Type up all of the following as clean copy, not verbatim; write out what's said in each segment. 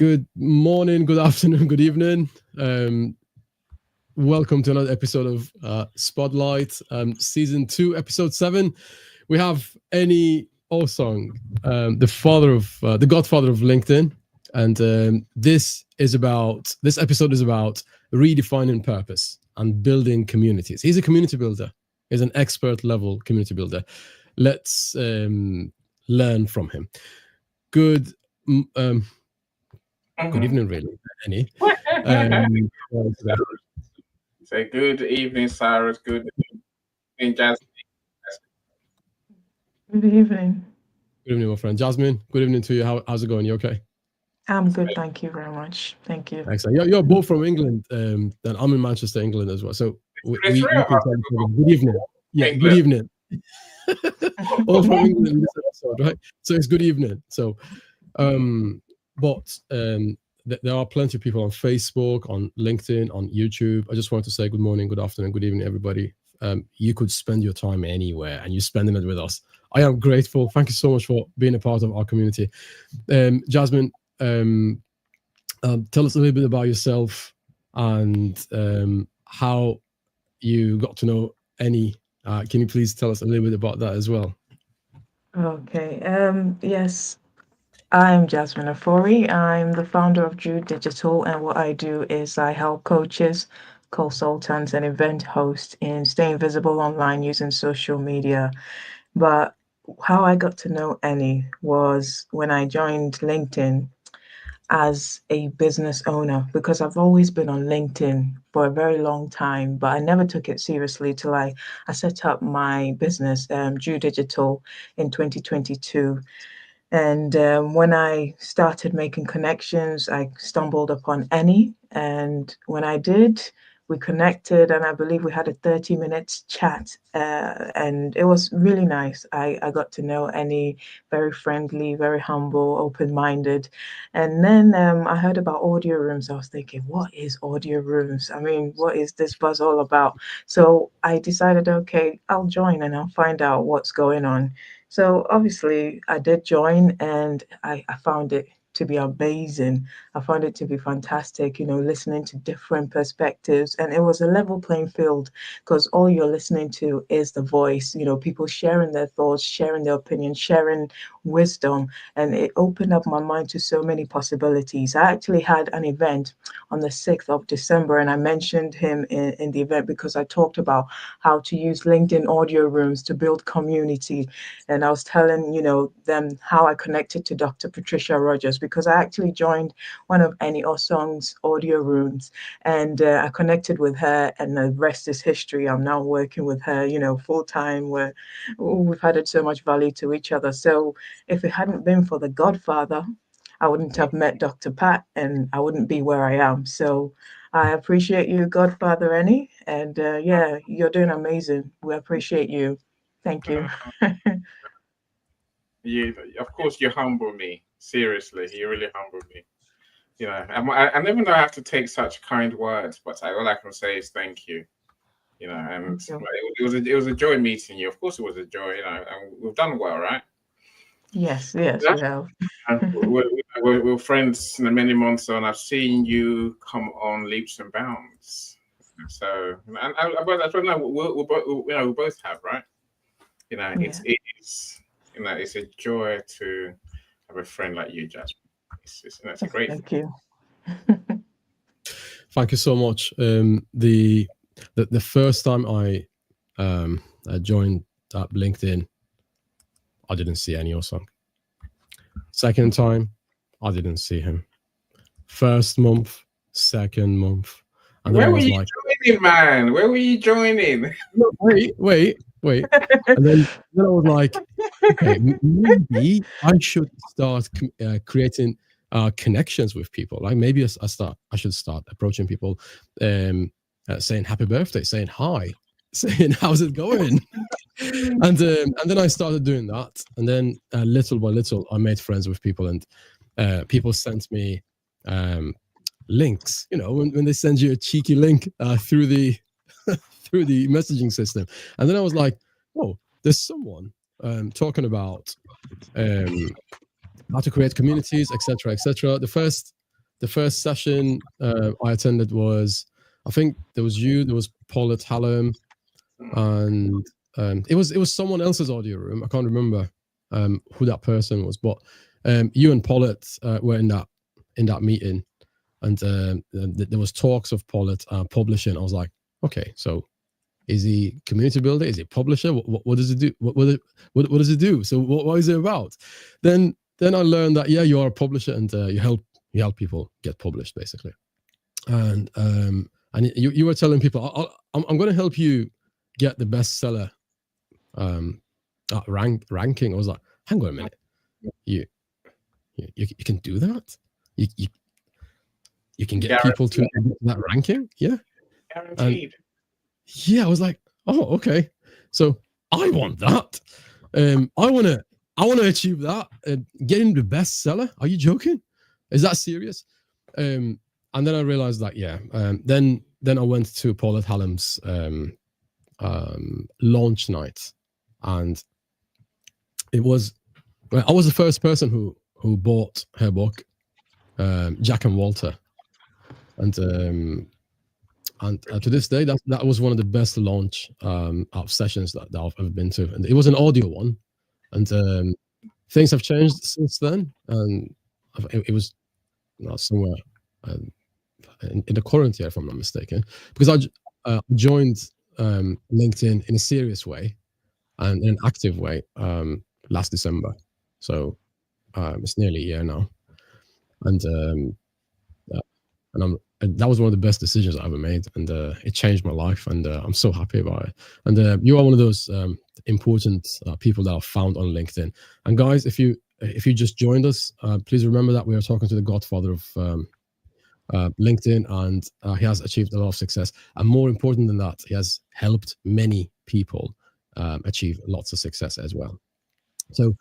Good morning, good afternoon, good evening. Welcome to another episode of Spotlight, Season 2, Episode 7. We have Eni Osong, the godfather of LinkedIn. And this episode is about redefining purpose and building communities. He's a community builder. He's an expert level community builder. Let's learn from him. Good evening, really, Eni. So good evening, Cyrus. Good evening, Jasmine. Good evening. Good evening, my friend. Jasmine, good evening to you. How's it going? You okay? I'm good, thank you very much. Thank you. Excellent. You're both from England, and I'm in Manchester, England as well. So we can tell each other good evening. Yeah, England. Good evening. All from England in this episode, right? So it's good evening. So, there are plenty of people on Facebook, on LinkedIn, on YouTube. I just want to say good morning, good afternoon, good evening, everybody. You could spend your time anywhere, and you're spending it with us. I am grateful. Thank you so much for being a part of our community. Jasmine, tell us a little bit about yourself and how you got to know Eni. Can you please tell us a little bit about that as well? Okay. Yes, I'm Jasmine Afori. I'm the founder of Jude Digital, and what I do is I help coaches, consultants, and event hosts in staying visible online using social media. But how I got to know Eni was when I joined LinkedIn as a business owner, because I've always been on LinkedIn for a very long time, but I never took it seriously till I set up my business, Jew Digital, in 2022. And when I started making connections, I stumbled upon Eni. And when I did, we connected, and I believe we had a 30 minutes chat. And it was really nice. I got to know Eni, very friendly, very humble, open-minded. And then I heard about audio rooms. I was thinking, what is audio rooms? I mean, what is this buzz all about? So I decided, okay, I'll join and I'll find out what's going on. So obviously I did join, and I found it to be amazing. I found it to be fantastic, listening to different perspectives. And it was a level playing field because all you're listening to is the voice, people sharing their thoughts, sharing their opinions, sharing wisdom. And it opened up my mind to so many possibilities. I actually had an event on the 6th of December, and I mentioned him in the event because I talked about how to use LinkedIn audio rooms to build community. And I was telling, them how I connected to Dr. Patricia Rogers, because I actually joined one of Eni Osong's audio rooms, and I connected with her, and the rest is history. I'm now working with her, full time, where we've added so much value to each other. So if it hadn't been for the Godfather, I wouldn't have met Dr. Pat, and I wouldn't be where I am. So I appreciate you, Godfather Eni, and you're doing amazing. We appreciate you. Thank you. Of course, you humble me. Seriously, you really humble me. I never know I have to take such kind words, but all I can say is thank you. And it was a joy meeting you. Of course, it was a joy. And we've done well, right? Yes, we have. And we're friends many months on. I've seen you come on leaps and bounds. So, and I don't know. We both have, right? It's a joy to have a friend like you, Jasmine. It's a great. Thank you. Thank you so much. The first time I joined LinkedIn, I didn't see Eni Osong. Second time, I didn't see him. First month, second month, and where were you joining, man? Where were you joining? No, wait. And then I was like, okay, maybe I should start creating connections with people. Like maybe I should start approaching people, saying happy birthday, saying hi, saying how's it going, and then I started doing that, and then little by little I made friends with people, and people sent me links. When they send you a cheeky link through the through the messaging system, and then I was like, oh, there's someone talking about how to create communities, etc. The first the first session I attended was, I think there was you, there was Paulette Hallam, and it was someone else's audio room. I can't remember who that person was, but you and Paulette were in that meeting, and there was talks of Paulette publishing. I was like, okay, so is he community builder? Is he publisher? What does it do? What does it do? So what is it about? Then I learned that you are a publisher, and you help people get published, basically. And you were telling people, I'm going to help you get the bestseller ranking. I was like, hang on a minute, you can do that? You can get people to that ranking? Yeah, guaranteed. I was like, oh, okay. So I want that. I want to achieve that. Getting the bestseller? Are you joking? Is that serious? And then I realized that, then I went to Paulette Hallam's launch night, and I was the first person who bought her book, Jack and Walter, and to this day, that was one of the best launch sessions that I've ever been to, and it was an audio one, and things have changed since then, and it was somewhere in the current year, if I'm not mistaken, because I joined LinkedIn in a serious way and in an active way last December, so it's nearly a year now, and that was one of the best decisions I ever made, and it changed my life, and I'm so happy about it. And you are one of those important people that I've found on LinkedIn. And guys, if you just joined us, please remember that we are talking to the godfather of LinkedIn, and he has achieved a lot of success. And more important than that, he has helped many people achieve lots of success as well. So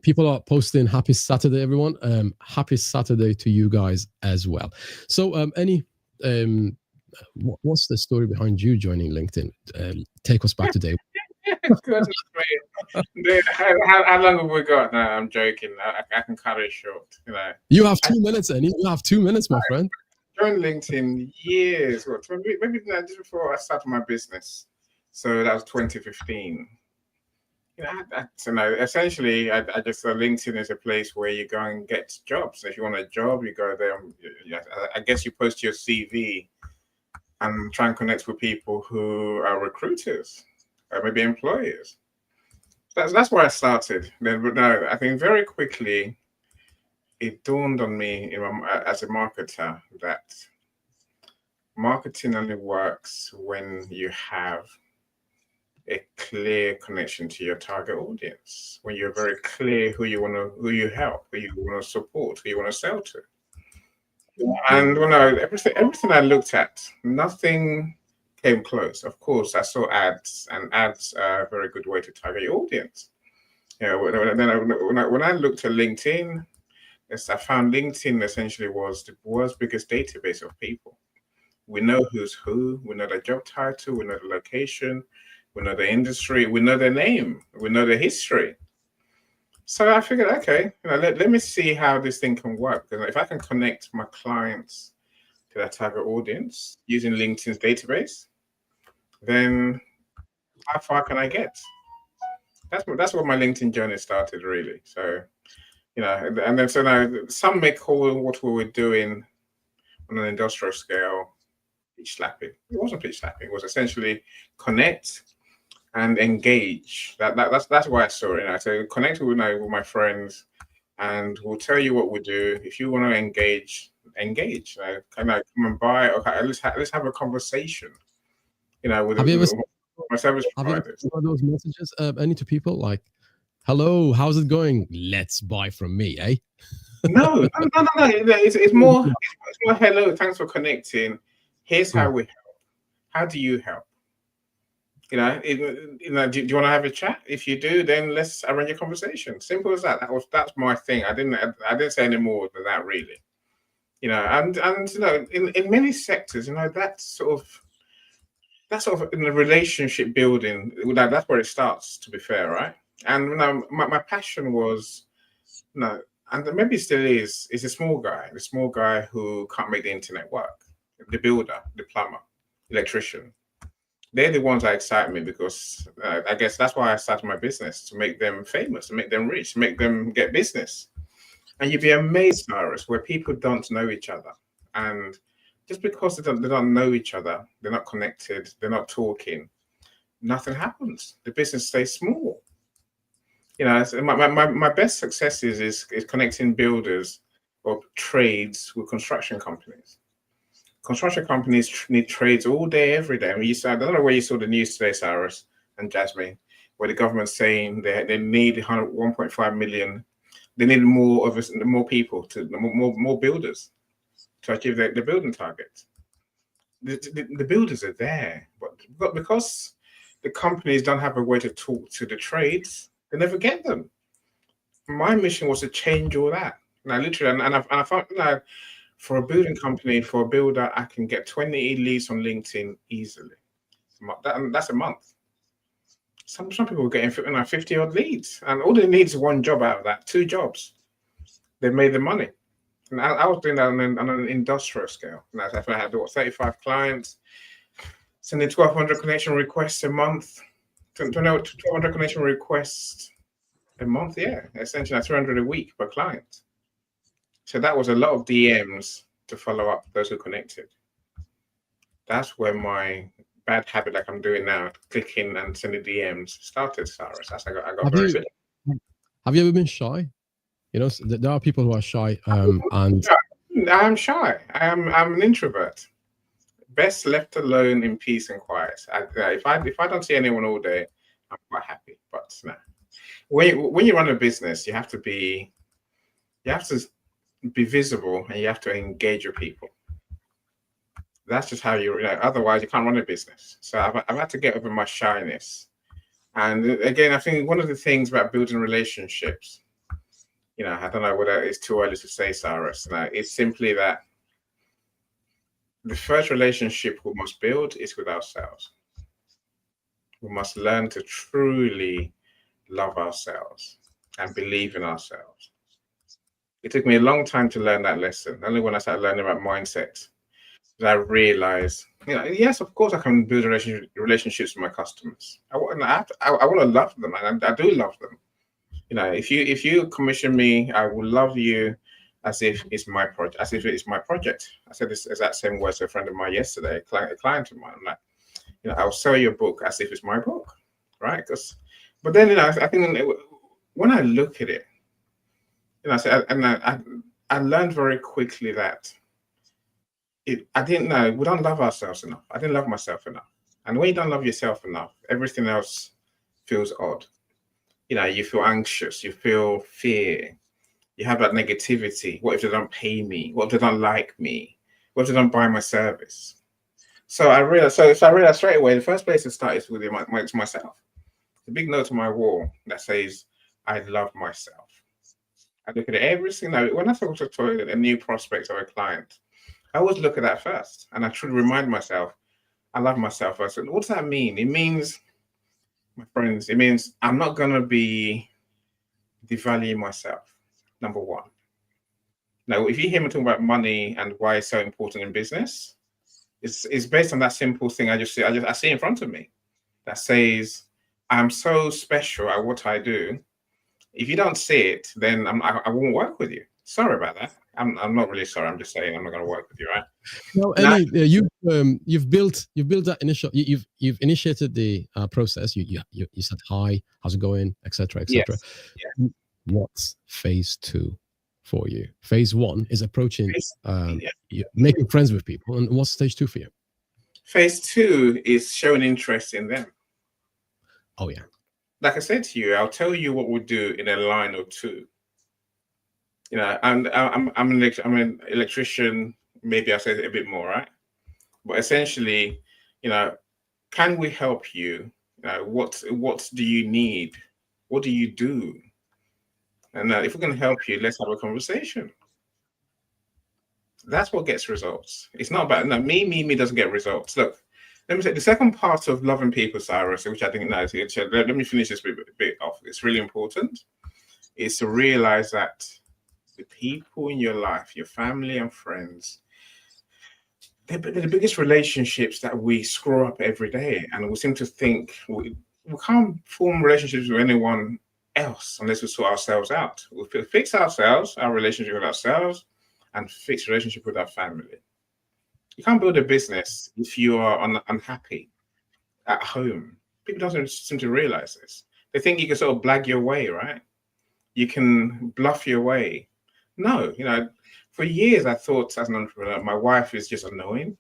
people are posting happy Saturday, everyone. Happy Saturday to you guys as well. So what's the story behind you joining LinkedIn? Take us back today. Goodness me. How long have we got? No, I'm joking. I can cut it short. You have 2 minutes, Annie. You have 2 minutes, my friend. I joined LinkedIn years, maybe just before I started my business. So that was 2015. Essentially, I just LinkedIn is a place where you go and get jobs. So if you want a job, you go there. I guess you post your CV and try and connect with people who are recruiters or maybe employers. That's where I started. But no, I think very quickly it dawned on me as a marketer that marketing only works when you have a clear connection to your target audience, when you're very clear who you help, who you want to support, who you want to sell to. And everything I looked at, nothing came close. Of course, I saw ads, and ads are a very good way to target your audience. When I looked at LinkedIn, I found LinkedIn essentially was the world's biggest database of people. We know who's who, we know their job title, we know the location, we know the industry, we know their name, we know their history. So I figured, okay, let me see how this thing can work. Because if I can connect my clients to their target audience using LinkedIn's database, then how far can I get? That's what my LinkedIn journey started, really. So, and then so now some may call what we were doing on an industrial scale pitch slapping. It wasn't pitch slapping. It was essentially connect and engage. That's why I saw it. So connect with my friends, and we'll tell you what we do. If you want to engage. Come and buy, or let's have a conversation. With my service providers. Have you ever those messages any to people like, "Hello, how's it going? Let's buy from me, eh?" No. It's more. Hello, thanks for connecting. Here's how we help. How do you help? Do you want to have a chat? If you do, then let's arrange a conversation. Simple as that. That's my thing. I didn't say any more than that, really. And in many sectors, that's sort of in the relationship building. That's where it starts. To be fair, right? And my passion was, and maybe still is a small guy who can't make the internet work. The builder, the plumber, electrician. They're the ones that excite me because I guess that's why I started my business, to make them famous, to make them rich, to make them get business. And you'd be amazed, Cyrus, where people don't know each other. And just because they don't know each other, they're not connected, they're not talking, nothing happens. The business stays small. You know, my best successes is connecting builders or trades with construction companies. Construction companies need trades all day, every day. I mean, I don't know where you saw the news today, Cyrus and Jasmine, where the government's saying they need 1.5 million. They need more people, more builders to achieve the building targets. The builders are there, but because the companies don't have a way to talk to the trades, they never get them. My mission was to change all that. Now, literally, and I found like, for a building company, for a builder, I can get 20 leads on LinkedIn easily. That's a month. Some people are getting 50 odd leads, and all they need is one job out of that, 2 jobs. They've made the money. And I was doing that on an industrial scale. And I had 35 clients, sending 1,200 connection requests a month. 1,200 connection requests a month, yeah. Essentially 300 a week per client. So that was a lot of DMs to follow up those who connected. That's where my bad habit, like I'm doing now, clicking and sending DMs, started, Cyrus. That's I got very good. Have you ever been shy? You know, there are people who are shy, and I'm shy. I'm an introvert. Best left alone in peace and quiet. If I don't see anyone all day, I'm quite happy. But no, when you run a business, you have to be visible and you have to engage your people. That's just how you know. Otherwise, you can't run a business. So I've had to get over my shyness. And again, I think one of the things about building relationships, you know, I don't know whether it's too early to say, Cyrus. No, it's simply that the first relationship we must build is with ourselves. We must learn to truly love ourselves and believe in ourselves. It took me a long time to learn that lesson. Only when I started learning about mindset did I realize, you know, yes, of course I can build relationships with my customers. I want to love them, and I do love them. You know, if you commission me, I will love you as if it's my project. As if it's my project. I said this exact same words to a friend of mine yesterday, a client of mine. I'm like, you know, I'll sell your book as if it's my book, right? But then, you know, I think when I look at it, you know, I learned very quickly that I didn't know, we don't love ourselves enough. I didn't love myself enough. And when you don't love yourself enough, everything else feels odd. You know, you feel anxious, you feel fear, you have that negativity. What if they don't pay me? What if they don't like me? What if they don't buy my service? So I realized straight away, the first place to start is with myself. The big note on my wall that says, I love myself. I look at it every single when I talk to a new prospect or a client, I always look at that first, and I should remind myself, I love myself first. What does that mean? It means, my friends, it means I'm not going to be devaluing myself, number one. Now, if you hear me talking about money and why it's so important in business, it's based on that simple thing I see in front of me that says, I'm so special at what I do. If you don't see it, then I won't work with you. Sorry about that. I'm not really sorry. I'm just saying I'm not going to work with you, right? No, Ellie, you've built that initial. You've initiated the process. You said hi, how's it going, etc., etc. Yes. What's phase 2 for you? Phase 1 is approaching, making friends with people, and what's stage 2 for you? Phase 2 is showing interest in them. Oh yeah. Like I said to you, I'll tell you what we'll do in a line or two. You know, and I'm an electrician. Maybe I'll say it a bit more, right? But essentially, you know, can we help you? What do you need? What do you do? And if we can help you, let's have a conversation. That's what gets results. It's not about me doesn't get results. Look, let me say the second part of loving people, Cyrus, which I think let me finish this bit off. It's really important. Is to realize that the people in your life, your family and friends, they're the biggest relationships that we screw up every day. And we seem to think we can't form relationships with anyone else unless we sort ourselves out. We fix ourselves, our relationship with ourselves, and fix relationship with our family. You can't build a business if you are unhappy at home. People don't seem to realize this. They think you can sort of blag your way, right? You can bluff your way. No, for years I thought as an entrepreneur, my wife is just annoying.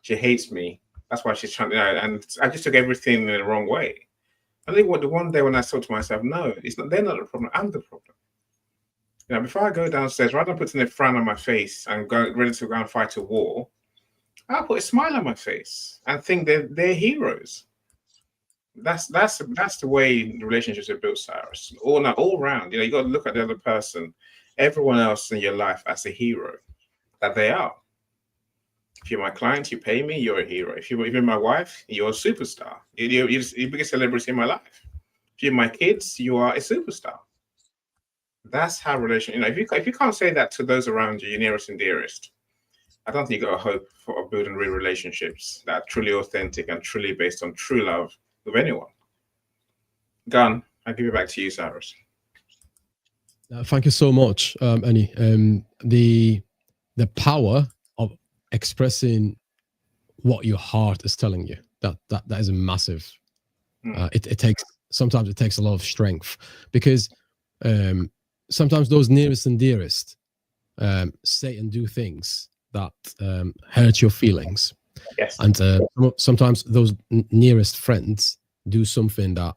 She hates me. That's why she's trying to, and I just took everything in the wrong way. I think the one day when I thought to myself, no, it's not. They're not the problem. I'm the problem. Before I go downstairs, rather than putting a frown on my face and ready to go and fight a war, I'll put a smile on my face and think they're heroes. That's the way relationships are built, Cyrus. All round. You got to look at the other person, everyone else in your life as a hero that they are. If you're my client, you pay me, you're a hero. If you're my wife, you're a superstar. You're the biggest celebrity in my life. If you're my kids, you are a superstar. That's how if you can't say that to those around you, your nearest and dearest, I don't think you got a hope for building real relationships that are truly authentic and truly based on true love with anyone. Gun, I'll give it back to you, Cyrus. Thank you so much, Annie. The power of expressing what your heart is telling you, that is a massive. Sometimes it takes a lot of strength, because sometimes those nearest and dearest say and do things that hurt your feelings. Yes. And sometimes those nearest friends do something that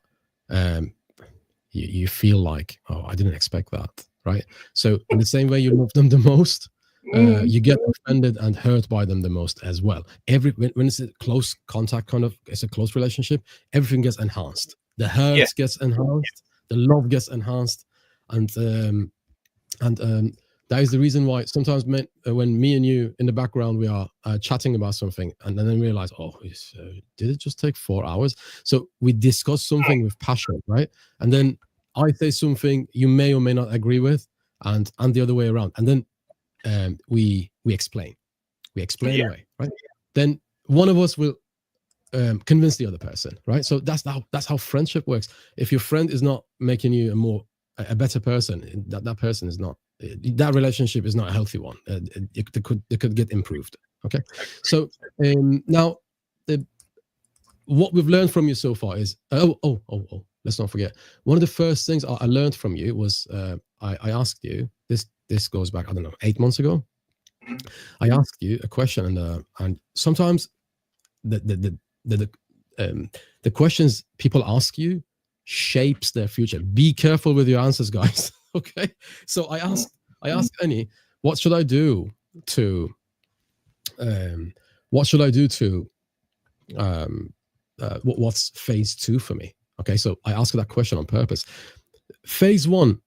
you feel like, oh, I didn't expect that, right? So in the same way you love them the most, you get offended and hurt by them the most as well. When it's a close contact, it's a close relationship, everything gets enhanced. The hurt gets enhanced, the love gets enhanced, and that is the reason why sometimes when me and you in the background we are chatting about something, and then realize, did it just take 4 hours? So we discuss something with passion, right? And then I say something you may or may not agree with, and the other way around, and then we explain away, right? Then one of us will convince the other person, right? So that's how friendship works. If your friend is not making you a better person, that person is not, that relationship is not a healthy one. It could get improved. Okay, so now what we've learned from you so far is let's not forget, one of the first things I learned from you was I asked you this goes back, I don't know, 8 months ago. I asked you a question, and sometimes the questions people ask you shapes their future. Be careful with your answers, guys. Okay, so I asked Annie, what should I do to what's phase 2 for me? Okay, so I asked her that question on purpose. Phase 1,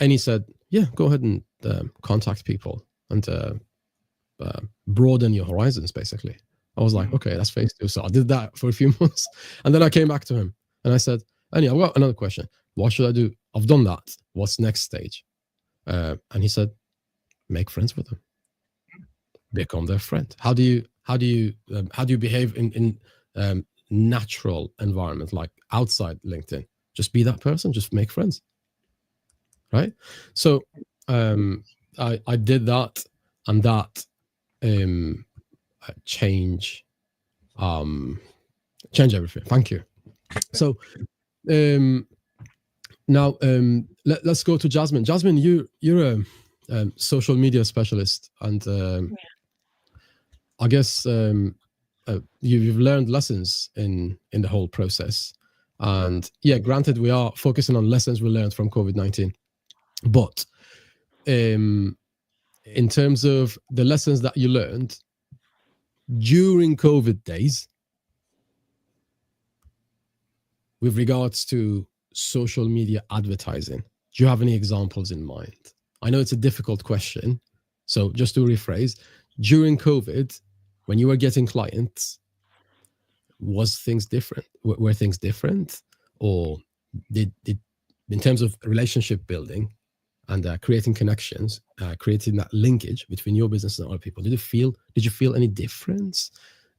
Annie said, yeah, go ahead and contact people and broaden your horizons, basically. I was like, okay, that's phase 2. So I did that for a few months, and then I came back to him and I said, Annie, I've got another question. What should I do? I've done that. What's next stage? And he said, make friends with them. Become their friend. How do you behave in natural environment, like outside LinkedIn? Just be that person. Just make friends, right? So I did that, and that change everything. Thank you. So now let's go to Jasmine. Jasmine, you're a social media specialist, and I guess you've learned lessons in the whole process. And yeah, granted, we are focusing on lessons we learned from COVID-19, but in terms of the lessons that you learned during COVID days with regards to social media advertising, do you have any examples in mind? I know it's a difficult question, so just to rephrase, during COVID, when you were getting clients, was things different? Were things different? Or did in terms of relationship building, and creating connections, creating that linkage between your business and other people. Did you feel any difference?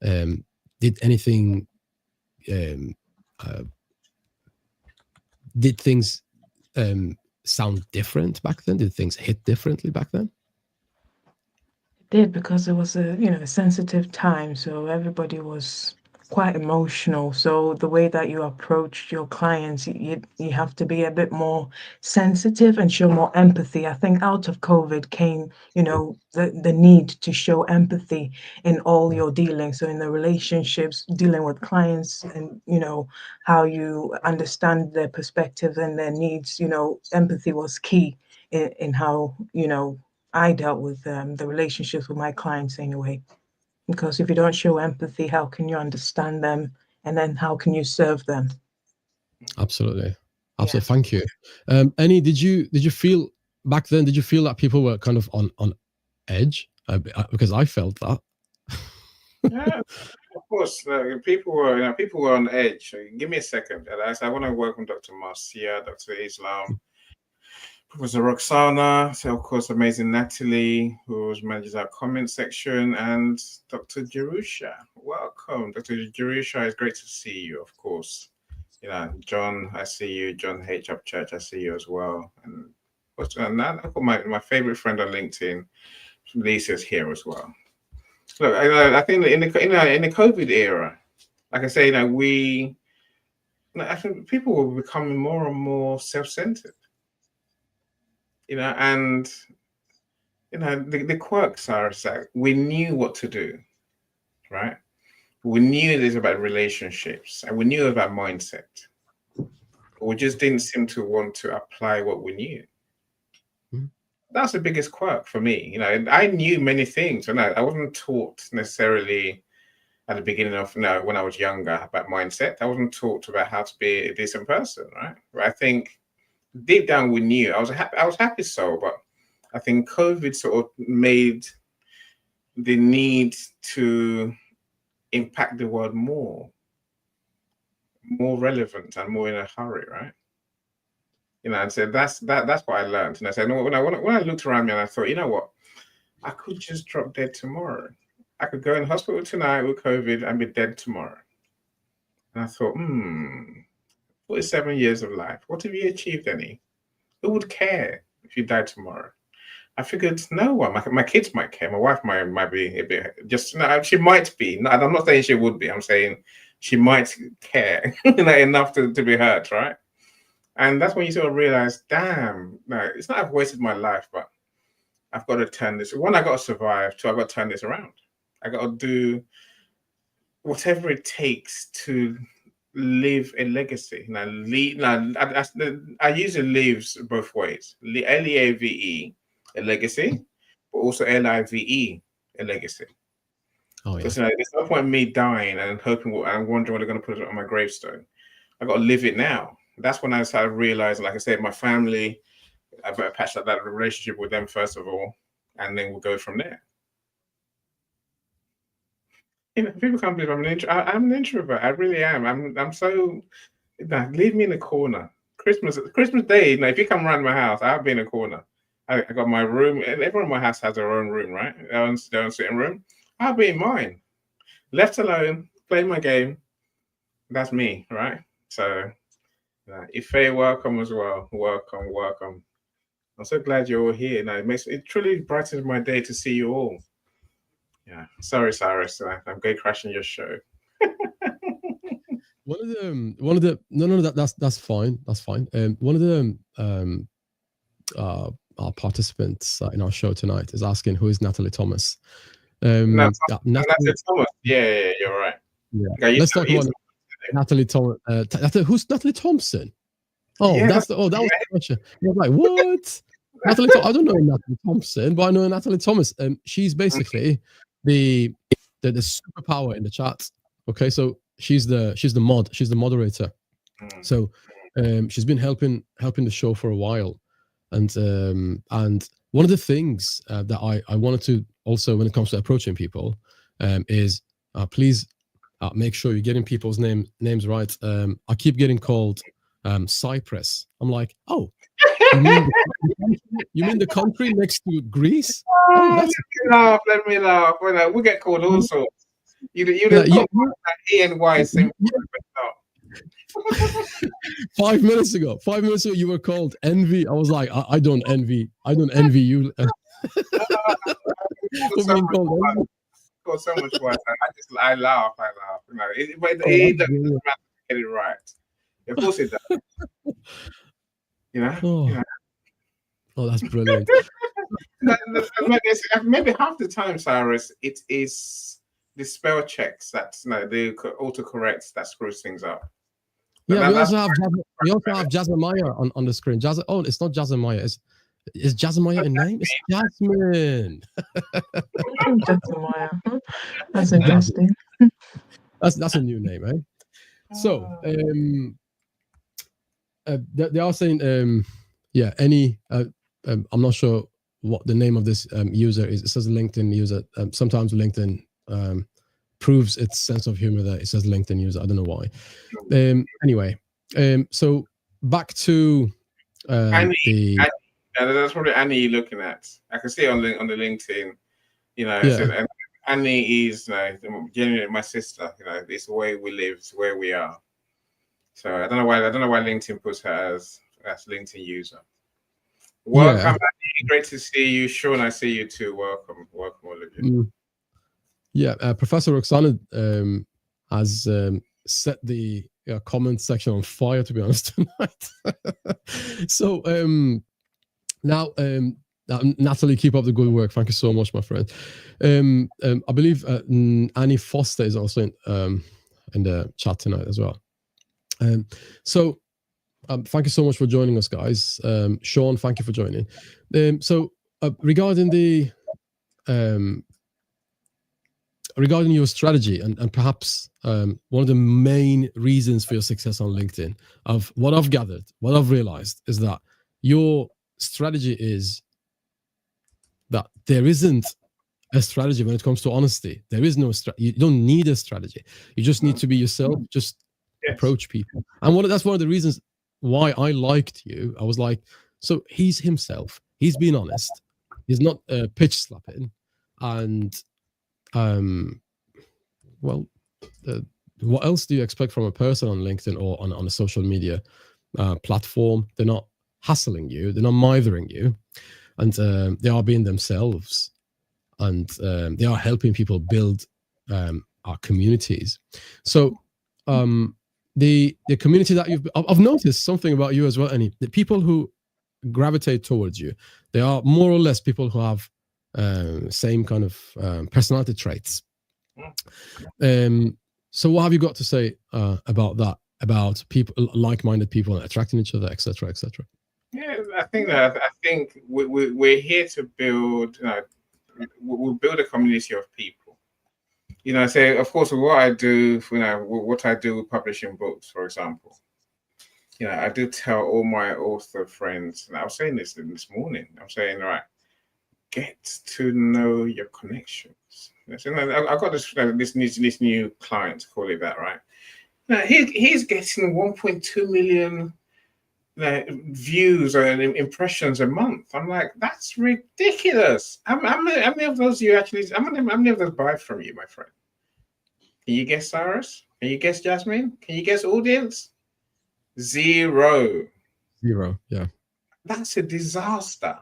Did anything did things sound different back then? Did things hit differently back then? Did, because it was a sensitive time, so everybody was quite emotional. So the way that you approach your clients, you have to be a bit more sensitive and show more empathy. I think out of COVID came, the need to show empathy in all your dealings. So in the relationships, dealing with clients, and how you understand their perspectives and their needs. Empathy was key in how I dealt with the relationships with my clients anyway. Because if you don't show empathy, how can you understand them? And then how can you serve them? Absolutely. Yeah. Thank you. Annie, did you feel back then? Did you feel that people were kind of on edge? Because I felt that. Yeah, of course. People were on edge. Give me a second. I want to welcome Dr. Marcia, Dr. Islam, Professor Roxana, so of course, amazing Natalie, who manages our comment section, and Dr. Jerusha. Welcome, Dr. Jerusha. It's great to see you, of course. John, I see you. John H. Upchurch, I see you as well. And I've got my favorite friend on LinkedIn, Lisa's here as well. Look, I think in the COVID era, like I say, I think people were becoming more and more self-centered. And the quirks are that we knew what to do, right? We knew this about relationships, and we knew about mindset. We just didn't seem to want to apply what we knew. That's the biggest quirk for me. I knew many things, and I wasn't taught necessarily at the beginning of when I was younger about mindset. I wasn't taught about how to be a decent person, right? But I think deep down we knew. I was happy so, but I think COVID sort of made the need to impact the world more relevant and more in a hurry, right? And so that's what I learned. And I said, when I looked around me and I thought, you know what, I could just drop dead tomorrow. I could go in hospital tonight with COVID and be dead tomorrow. And I thought, 47 years of life, what have you achieved any? Who would care if you died tomorrow? I figured no one. My kids might care. My wife might be a bit. She might be. No, I'm not saying she would be. I'm saying she might care enough to be hurt, right? And that's when you sort of realize, damn, no, it's not I've wasted my life, but I've got to turn this. One, I got to survive. Two, I got to turn this around. I got to do whatever it takes to leave a legacy. I usually lives both ways. LEAVE, a legacy, but also LIVE, a legacy. Oh, yeah. Because there's no point in me dying and hoping and wondering what they're going to put on my gravestone. I got to live it now. That's when I started realizing, like I said, my family, I better patch up that relationship with them first of all, and then we'll go from there. People can't believe I'm an introvert. I really am. I'm so. Leave me in the corner. Christmas Day. If you come around my house, I'll be in a corner. I got my room, and everyone in my house has their own room, right? Their own sitting room. I'll be in mine, left alone, playing my game. That's me, right? So, Ife, welcome as well. Welcome. I'm so glad you're all here. Now it truly brightens my day to see you all. Yeah. Sorry, Cyrus. I'm going crashing your show. One of the no, that's fine. That's fine. One of the our participants in our show tonight is asking who is Natalie Thomas. Natalie Thomas. Yeah, you're right. Yeah. Let's talk about Natalie Thomas. Who's Natalie Thompson? Oh, yeah, that was the question. I was like, what? Natalie, I don't know Natalie Thompson, but I know Natalie Thomas. She's basically the superpower in the chat. Okay, so she's the moderator. So she's been helping the show for a while, and one of the things that I wanted to also, when it comes to approaching people, is please make sure you're getting people's names right. I keep getting called Cypress. I'm like, oh, You mean the country next to Greece? Oh, that's let me laugh. We get called all sorts. You didn't talk about ENY simple, but no. 5 minutes ago, you were called envy. I was like, I don't envy you. For being called envy. Got so much worse. I laugh. But it doesn't matter to get it right. Of course it does. Oh, that's brilliant. Maybe half the time, Cyrus, it is the spell checks that the autocorrects that screws things up. Yeah, we also have Jasmine on the screen. It's not Jasmine. Is Jasmine a name? It's Jasmine. Jasmine. That's interesting. That's a new name, eh? So they are saying I'm not sure what the name of this user is. It says LinkedIn user. Sometimes LinkedIn proves its sense of humor there. It says LinkedIn user. I don't know why. Anyway, so back to Annie. That's probably Annie you're looking at. I can see on the LinkedIn. And Annie is genuinely my sister. It's the way we live, it's where we are. So I don't know why LinkedIn puts her as LinkedIn user. Welcome, Annie. Great to see you. Sean, I see you too. Welcome all of you. Professor Roxana has set the comment section on fire, to be honest, tonight. So now Natalie, keep up the good work. Thank you so much, my friend. I believe Annie Foster is also in the chat tonight as well. So thank you so much for joining us, guys. Sean, thank you for joining. So regarding your strategy and perhaps one of the main reasons for your success on LinkedIn, of what I've gathered, what I've realized is that your strategy is that there isn't a strategy when it comes to honesty. There is no strategy. You don't need a strategy. You just need to be yourself. Just approach people. And that's one of the reasons why I liked you. I was like, so he's himself. He's being honest. He's not pitch slapping. And what else do you expect from a person on LinkedIn or on a social media platform? They're not hassling you. They're not mithering you. And they are being themselves. And they are helping people build our communities. So the community that I've noticed something about you as well, Annie. The people who gravitate towards you, they are more or less people who have same kind of personality traits. So what have you got to say about that, about people, like-minded people, attracting each other, etc., etc.? Yeah, I think we're here to build. We'll build a community of people. So of course, what I do, what I do with publishing books, for example. I do tell all my author friends, and I was saying this morning. I'm saying, right, get to know your connections. I've got this new client, call it that, right? Now he's getting 1.2 million views and impressions a month. I'm like, that's ridiculous. How many of those you actually? How many of those buy from you, my friend? Can you guess, Cyrus? Can you guess, Jasmine? Can you guess, audience? 0. Yeah. That's a disaster.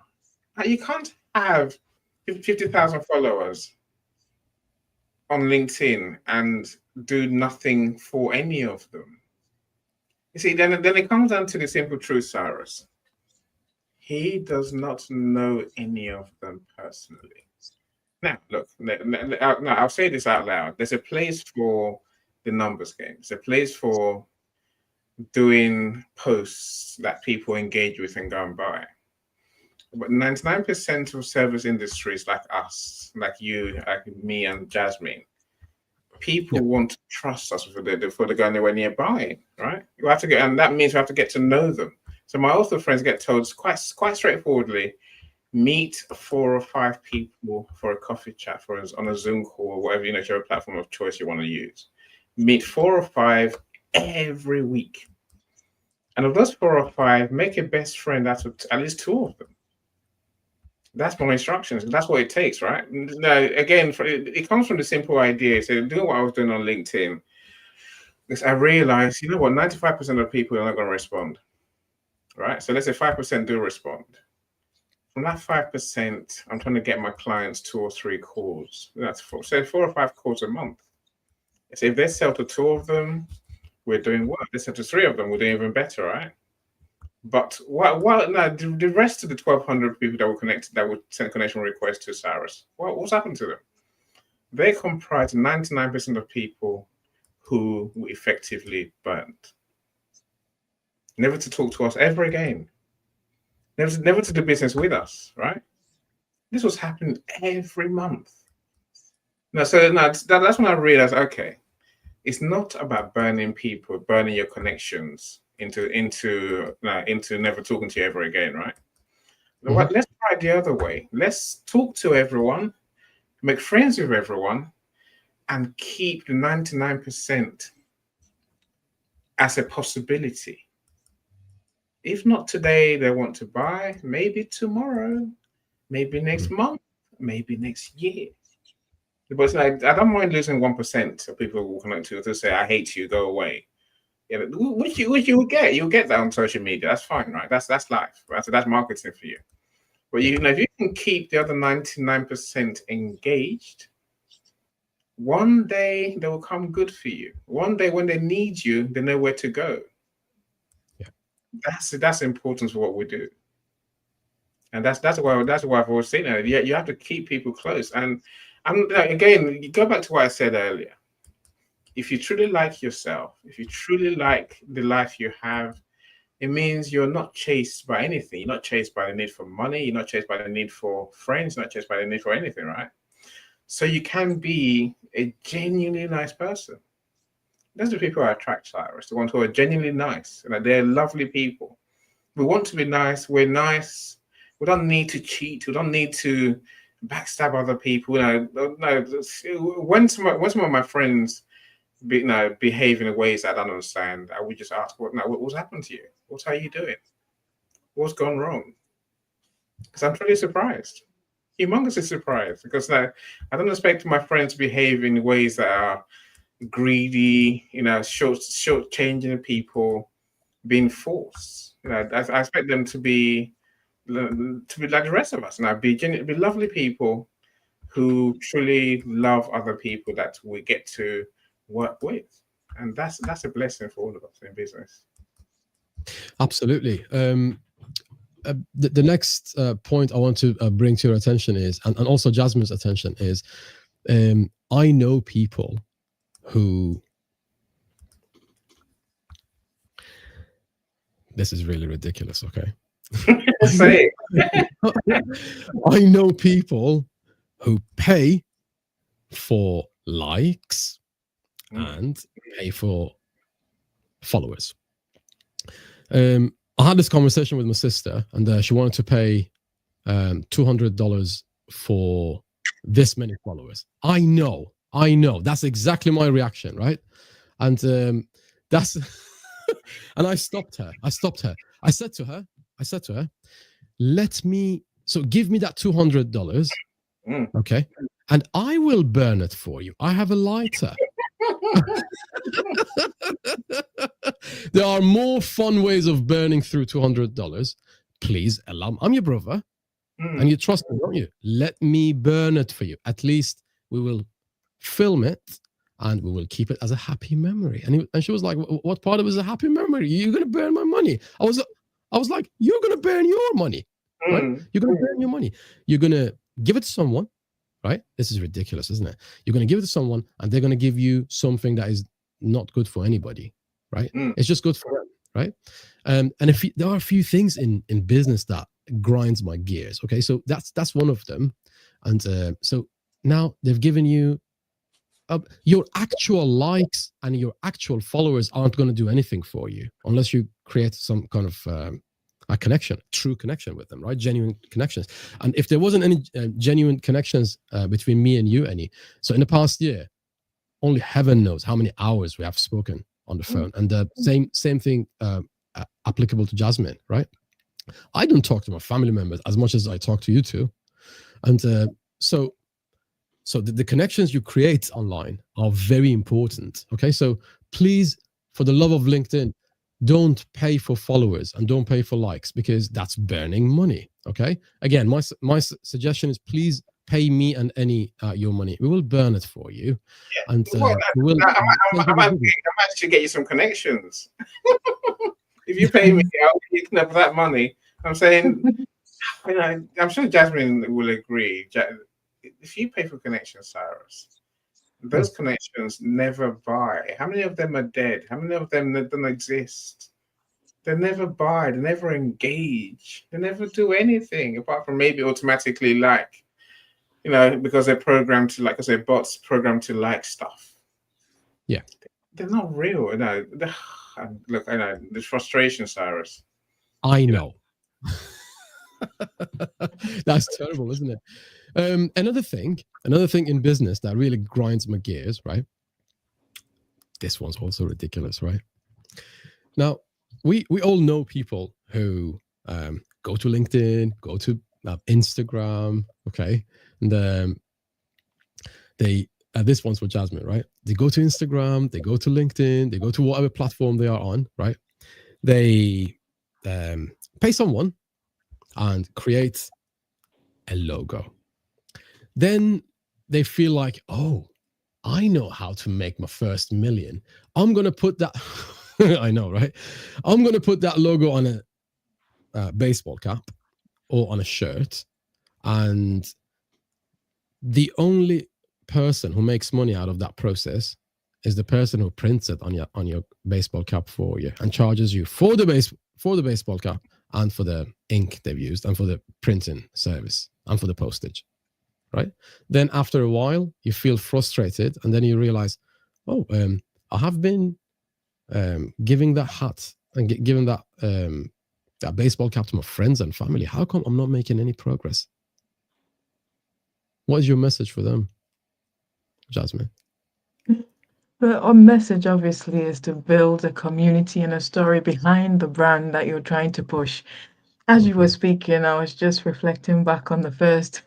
You can't have 50,000 followers on LinkedIn and do nothing for any of them. You see, then it comes down to the simple truth, Cyrus. He does not know any of them personally. Now, look, I'll say this out loud. There's a place for the numbers game. There's a place for doing posts that people engage with and go and buy. But 99% of service industries like us, like you, like me and Jasmine, people want to trust us before they go anywhere near buying, right? You have to get, and that means we have to get to know them. So my author friends get told quite straightforwardly, meet 4 or 5 people for a coffee chat, on a Zoom call or whatever, whichever platform of choice you want to use. Meet 4 or 5 every week. And of those 4 or 5, make a best friend out of at least 2 of them. That's my instructions. That's what it takes, right? Now, again, it comes from the simple idea. So doing what I was doing on LinkedIn, because I realized, you know what, 95% of people are not going to respond, right? So let's say 5% do respond. From that 5%, I'm trying to get my clients 2 or 3 calls. That's 4 or 5 calls a month. So if they sell to 2 of them, we're doing well. If they sell to 3 of them, we're doing even better, right? But now the rest of the 1,200 people that were connected, that would send connection requests to Cyrus, what's happened to them? They comprise 99% of people who were effectively burnt. Never to talk to us ever again. Never to do business with us, right? This was happening every month. That's when I realized, okay, it's not about burning people, burning your connections into never talking to you ever again, right? Mm-hmm. Let's try it the other way. Let's talk to everyone, make friends with everyone, and keep the 99% as a possibility. If not today, they want to buy, maybe tomorrow, maybe next month, maybe next year. But I don't mind losing 1% of people who will connect to say, I hate you, go away. Yeah, which you will get. You'll get that on social media. That's fine, right? That's life, right? So that's marketing for you. But if you can keep the other 99% engaged, one day they will come good for you. One day when they need you, they know where to go. Yeah. That's important for what we do. And that's why I've always seen it. You have to keep people close. And again, you go back to what I said earlier. If you truly like yourself, if you truly like the life you have, it means you're not chased by anything. You're not chased by the need for money. You're not chased by the need for friends. You're not chased by the need for anything, right? So you can be a genuinely nice person. Those are the people I attract, Cyrus, the ones who are genuinely nice. And they're lovely people. We want to be nice. We're nice. We don't need to cheat. We don't need to backstab other people. When some of my friends behave in ways I don't understand, I would just ask, what's happened to you? What are you doing? What's gone wrong? Because I'm truly surprised, humongously surprised, because I don't expect my friends to behave in ways that are greedy, short changing people, being forced. I expect them to be like the rest of us, be lovely people who truly love other people that we get to work with, and that's a blessing for all of us in business. Absolutely. The next point I want to bring to your attention is, and also Jasmine's attention is, I know people who, this is really ridiculous, okay? Say it. I know people who pay for likes and pay for followers. I had this conversation with my sister, and she wanted to pay $200 for this many followers. I know. That's exactly my reaction, right? And that's and I stopped her. I said to her, give me that $200, okay, and I will burn it for you. I have a lighter. There are more fun ways of burning through $200. Please, Elam, I'm your brother, and you trust me, don't you? Let me burn it for you. At least we will film it, and we will keep it as a happy memory. And she was like, "What part of it is a happy memory? You're gonna burn my money?" I was like, "You're gonna burn your money, right? You're gonna burn your money. You're gonna give it to someone." Right? This is ridiculous, isn't it? You're going to give it to someone, and they're going to give you something that is not good for anybody, right? It's just good for them, right? And there are a few things in business that grinds my gears. Okay, so that's one of them. And so now they've given you your actual likes, and your actual followers aren't going to do anything for you unless you create some kind of a connection, true connection with them, right? Genuine connections. And if there wasn't any genuine connections between me and you, so in the past year, only heaven knows how many hours we have spoken on the phone. And the same thing applicable to Jasmine, right? I don't talk to my family members as much as I talk to you two. And so the connections you create online are very important. Okay, so please, for the love of LinkedIn, don't pay for followers and don't pay for likes, because that's burning money. Okay, again, my suggestion is please pay me and any your money. We will burn it for you, and we will. I might actually get you some connections. If you pay me, I'll get you that money. I'm saying, you know, I'm sure Jasmine will agree. If you pay for connections, Cyrus, those connections never buy. How many of them are dead? How many of them don't exist? They never buy. They never engage. They never do anything apart from maybe automatically like, you know, because they're programmed to, like I said, bots programmed to like stuff. Yeah, they're not real. You know, look, I know there's frustration, Cyrus. I know. That's terrible, isn't it? Another thing in business that really grinds my gears, right? This one's also ridiculous, right? Now, we all know people who go to LinkedIn, go to Instagram, okay, and they this one's for Jasmine, right? They go to Instagram, they go to LinkedIn, they go to whatever platform they are on, right? They pay someone and create a logo. Then they feel like, oh, I know how to make my first million. I'm going to put that, I know, right? I'm going to put that logo on a baseball cap or on a shirt. And the only person who makes money out of that process is the person who prints it on your baseball cap for you and charges you for the baseball cap and for the ink they've used and for the printing service and for the postage, right? Then after a while, you feel frustrated, and then you realize, oh, I have been giving that hat and giving that baseball cap to my friends and family. How come I'm not making any progress? What is your message for them, Jasmine? Our message obviously is to build a community and a story behind the brand that you're trying to push. As you were speaking, I was just reflecting back on the first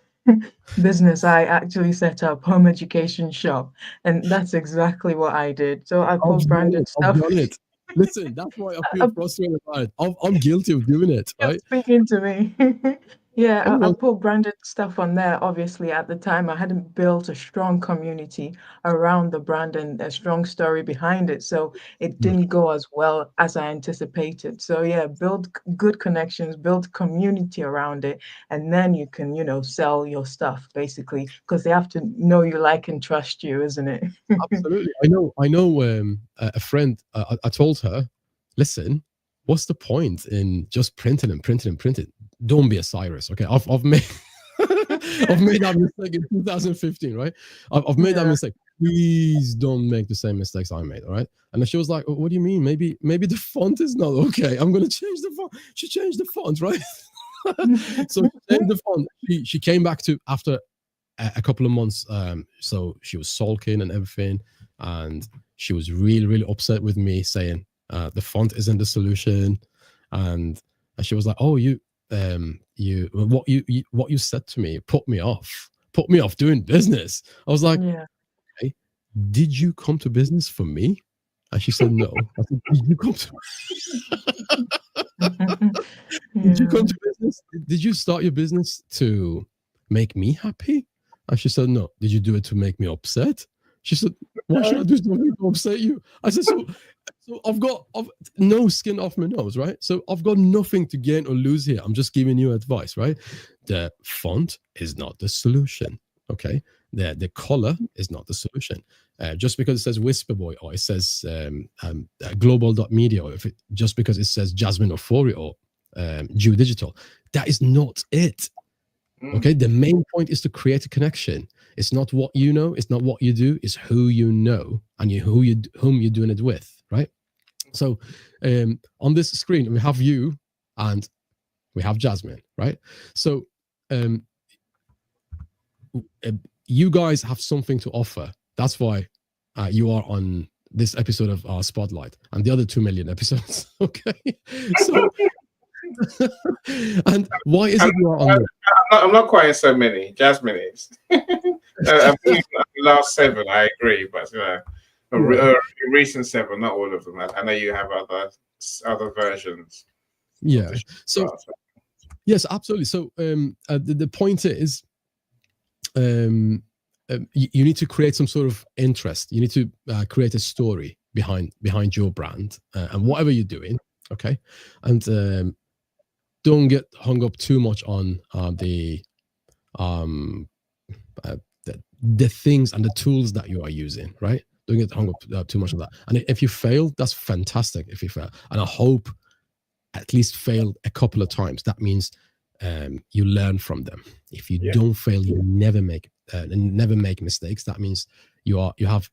business I actually set up, home education shop, and that's exactly what I did. So I put branded stuff. I've done it. Listen, that's why I feel frustrated about it. I'm guilty of doing it, You're right? speaking to me. Yeah, I put branded stuff on there. Obviously, at the time, I hadn't built a strong community around the brand and a strong story behind it. So it didn't go as well as I anticipated. So yeah, build good connections, build community around it, and then you can, sell your stuff basically, because they have to know you, like, and trust you, isn't it? Absolutely. I know. A friend. I told her, listen, what's the point in just printing and printing and printing? Don't be a Cyrus, okay? I've made I've made that mistake in 2015, right? I've made that mistake. Please don't make the same mistakes I made, all right? And she was like, what do you mean? Maybe the font is not okay. I'm gonna change the font. She changed the font, right? So she changed the font. She came back to after a couple of months. So she was sulking and everything, and she was really, really upset with me, saying the font isn't the solution, and she was like, "Oh, what you said to me put me off doing business." I was like, Yeah. "Okay, did you come to business for me?" And she said, "No." I said, "Did you come to?" Did you come to business? Did you start your business to make me happy? And she said, no. Did you do it to make me upset? She said, why should I do something to upset you? I said, so I've no skin off my nose, right? So I've got nothing to gain or lose here. I'm just giving you advice, right? The font is not the solution, okay? The color is not the solution. Just because it says Whisper Boy or it says Global.Media, or just because it says Jasmine Ofori or Jew Digital, that is not it. Okay, the main point is to create a connection. It's not what you know, it's not what you do, it's who you know and whom you're doing it with, right? So on this screen, we have you and we have Jasmine, right? So you guys have something to offer. That's why you are on this episode of Spotlight and the other 2 million episodes. Okay, so and why is it you are on? I'm not quite so many. Jasmine is. I believe the last 7. I agree, but recent 7, not all of them. I know you have other versions. Yeah. So yes, absolutely. So the point is, you need to create some sort of interest. You need to create a story behind your brand and whatever you're doing. Okay, and don't get hung up too much on the things and the tools that you are using, right? Don't get hung up too much on that. And if you fail, that's fantastic. If you fail, and I hope at least failed a couple of times. That means you learn from them. If you don't fail, you never make mistakes. That means you have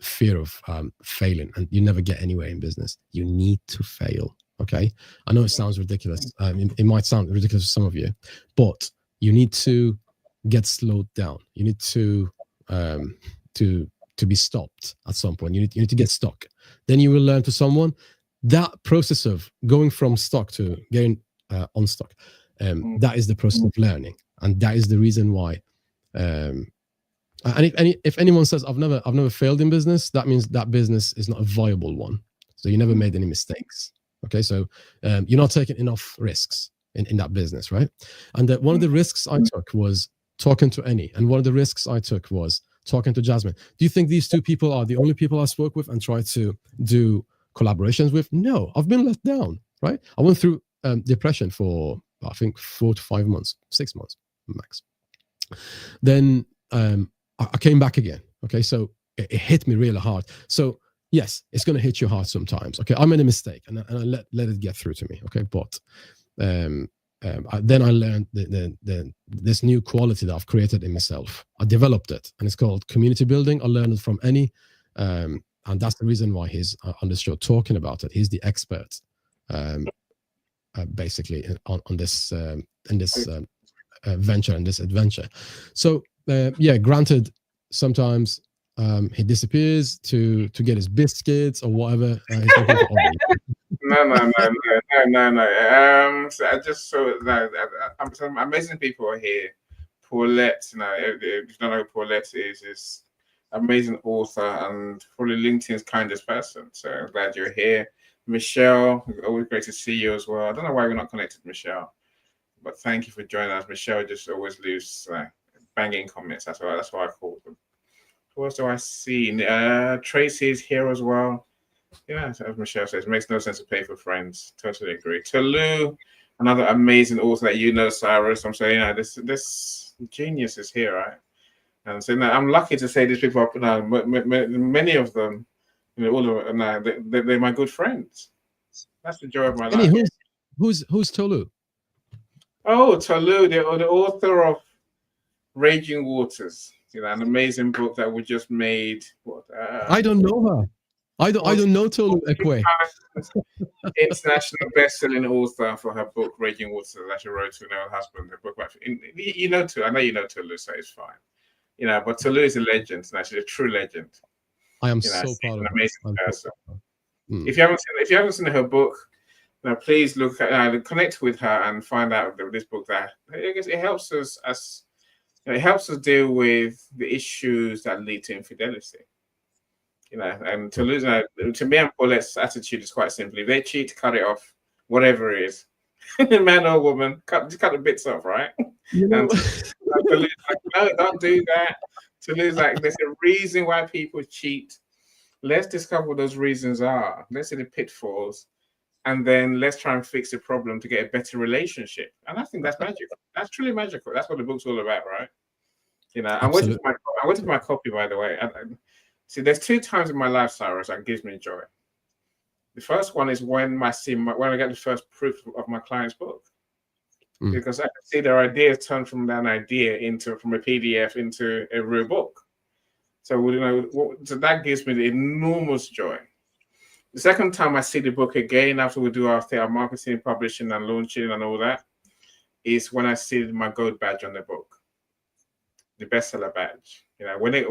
fear of failing, and you never get anywhere in business. You need to fail. Okay, I know it sounds ridiculous. It might sound ridiculous to some of you, but you need to get slowed down. You need to be stopped at some point. You need to get stuck. Then you will learn to someone. That process of going from stuck to getting unstuck, that is the process of learning, and that is the reason why. And if anyone says I've never failed in business, that means that business is not a viable one. So you never made any mistakes. Okay, so you're not taking enough risks in that business, right? And one of the risks I took was talking to Annie, and one of the risks I took was talking to Jasmine. Do you think these 2 people are the only people I spoke with and tried to do collaborations with? No, I've been let down, right? I went through depression for, I think, 4 to 5 months, 6 months max. Then I came back again. Okay, so it hit me really hard. So yes, it's going to hit you hard sometimes. Okay, I made a mistake, and I let it get through to me. Okay, but then I learned this new quality that I've created in myself. I developed it, and it's called community building. I learned it from Annie, and that's the reason why he's on the show talking about it. He's the expert, basically, on this in this venture and this adventure. So yeah, granted, sometimes he disappears to get his biscuits or whatever. He's looking for No. So I just saw some amazing people are here. Paulette, if you don't know who Paulette is amazing author and probably LinkedIn's kindest person. So I'm glad you're here. Michelle, always great to see you as well. I don't know why we're not connected, Michelle, but thank you for joining us. Michelle just always leaves banging comments. That's why I called them. Who else do I see? Tracy is here as well. Yeah, as Michelle says, it makes no sense to pay for friends. Totally agree. Tolu, another amazing author that Cyrus. I'm saying, this genius is here, right? And so I'm lucky to say these people are many of them, all of them, they're my good friends. That's the joy of my life. Who's Tolu? Oh, Tolu, the author of Raging Waters. An amazing book that we just made. I don't know her. I don't know Tolu Ekwe. International best-selling author for her book Raging Waters that she wrote to her husband. Her book, I know you know Tolu, so it's fine. But Tolu is a legend, and actually a true legend. I am so proud of her. Amazing person. If you haven't seen her book, please connect with her and find out this book. That I guess it helps us. It helps us deal with the issues that lead to infidelity. And to me and Paulette's attitude is quite simply: if they cheat, cut it off, whatever it is, man or woman, cut the bits off, right? And Toulouse no, don't do that. Toulouse there's a reason why people cheat. Let's discover what those reasons are. Let's see the pitfalls, and then let's try and fix the problem to get a better relationship. And I think that's magical. That's truly magical. That's what the book's all about, right? I'm waiting for my copy, by the way. See, there's 2 times in my life, Cyrus, that gives me joy. The first one is when I get the first proof of my client's book, because I can see their ideas turn from an idea from a PDF into a real book. So so that gives me the enormous joy. The second time I see the book again after we do our marketing, publishing, and launching and all that is when I see my gold badge on the book, the bestseller badge. When the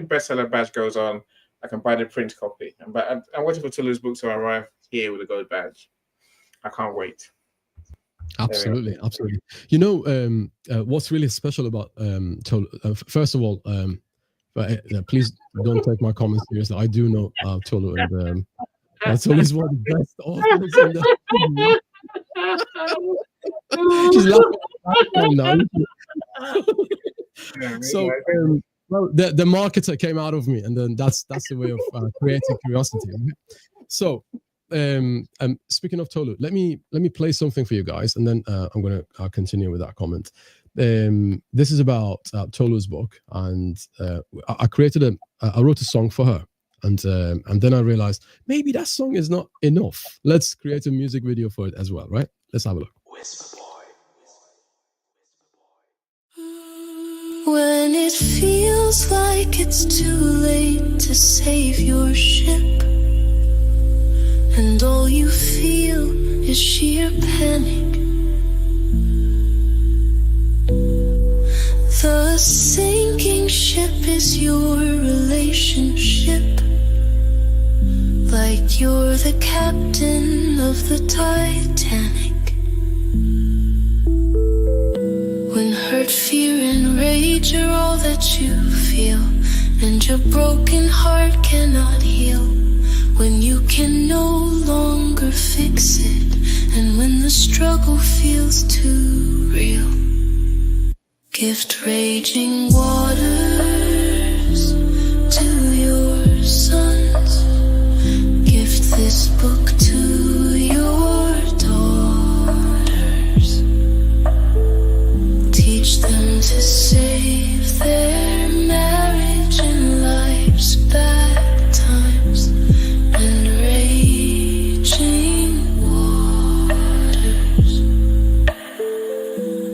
bestseller badge goes on, I can buy the print copy. But I'm waiting for Tolu's book to arrive here with a gold badge. I can't wait. Absolutely, absolutely. You know, what's really special about Tolu? First of all, please don't take my comments seriously. I do know Tolu, and Tolu is one of the best authors in the. She's laughing now. So, well, the marketer came out of me, and then that's the way of creating curiosity. So, speaking of Tolu, let me play something for you guys, and then I'm going to continue with that comment. This is about Tolu's book, and I wrote a song for her, and then I realized maybe that song is not enough. Let's create a music video for it as well, right? Let's have a look. Whisper Boy. When it feels like it's too late to save your ship, and all you feel is sheer panic, the sinking ship is your relationship, like you're the captain of the Titanic. When hurt, fear, and rage are all that you feel, and your broken heart cannot heal, when you can no longer fix it, and when the struggle feels too real, gift raging waters to your sons, gift this book to your daughters, teach them to save their marriage and life's bad times and raging waters.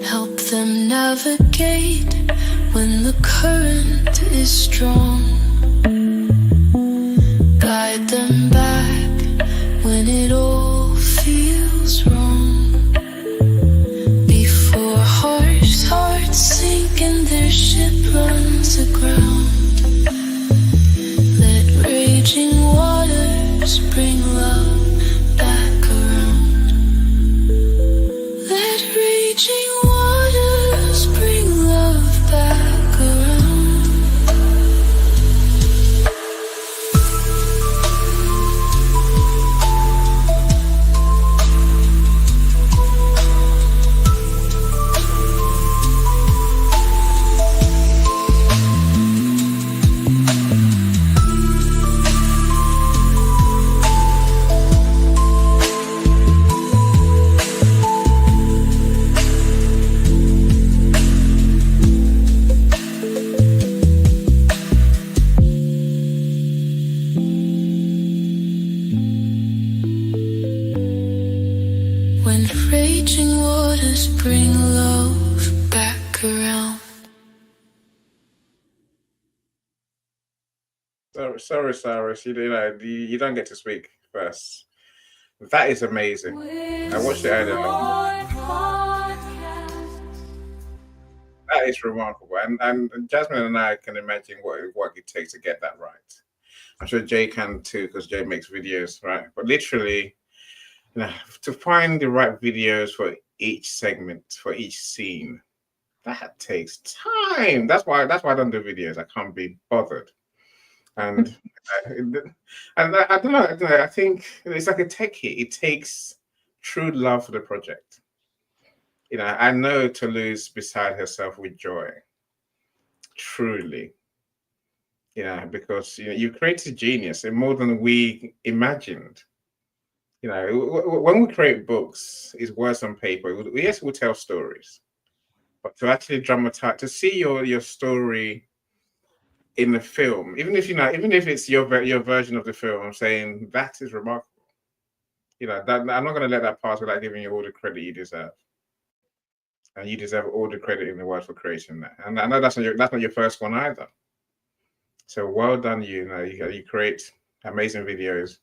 Help them navigate when the current is strong. Guide them back when it all feels wrong. Before hearts sink and their ship runs aground, let raging waters bring love back around. Let raging waters bring love back around. When raging waters bring love back around. Sorry, Cyrus. You don't get to speak first. That is amazing. I watched it earlier. That is remarkable, and Jasmine and I can imagine what it takes to get that right. I'm sure Jay can too, because Jay makes videos, right? But literally, to find the right videos for each segment, for each scene, that takes time. That's why I don't do videos. I can't be bothered. And I don't know. I think it's like a tech hit. It takes true love for the project. I know Tolu's beside herself with joy. Truly. Because you created genius and more than we imagined. When we create books, it's words on paper. Yes, we'll tell stories, but to actually dramatize, to see your story in the film, even if it's your version of the film, I'm saying that is remarkable. That I'm not going to let that pass without giving you all the credit you deserve, and you deserve all the credit in the world for creating that. And I know that's not your first one either. So well done, you create amazing videos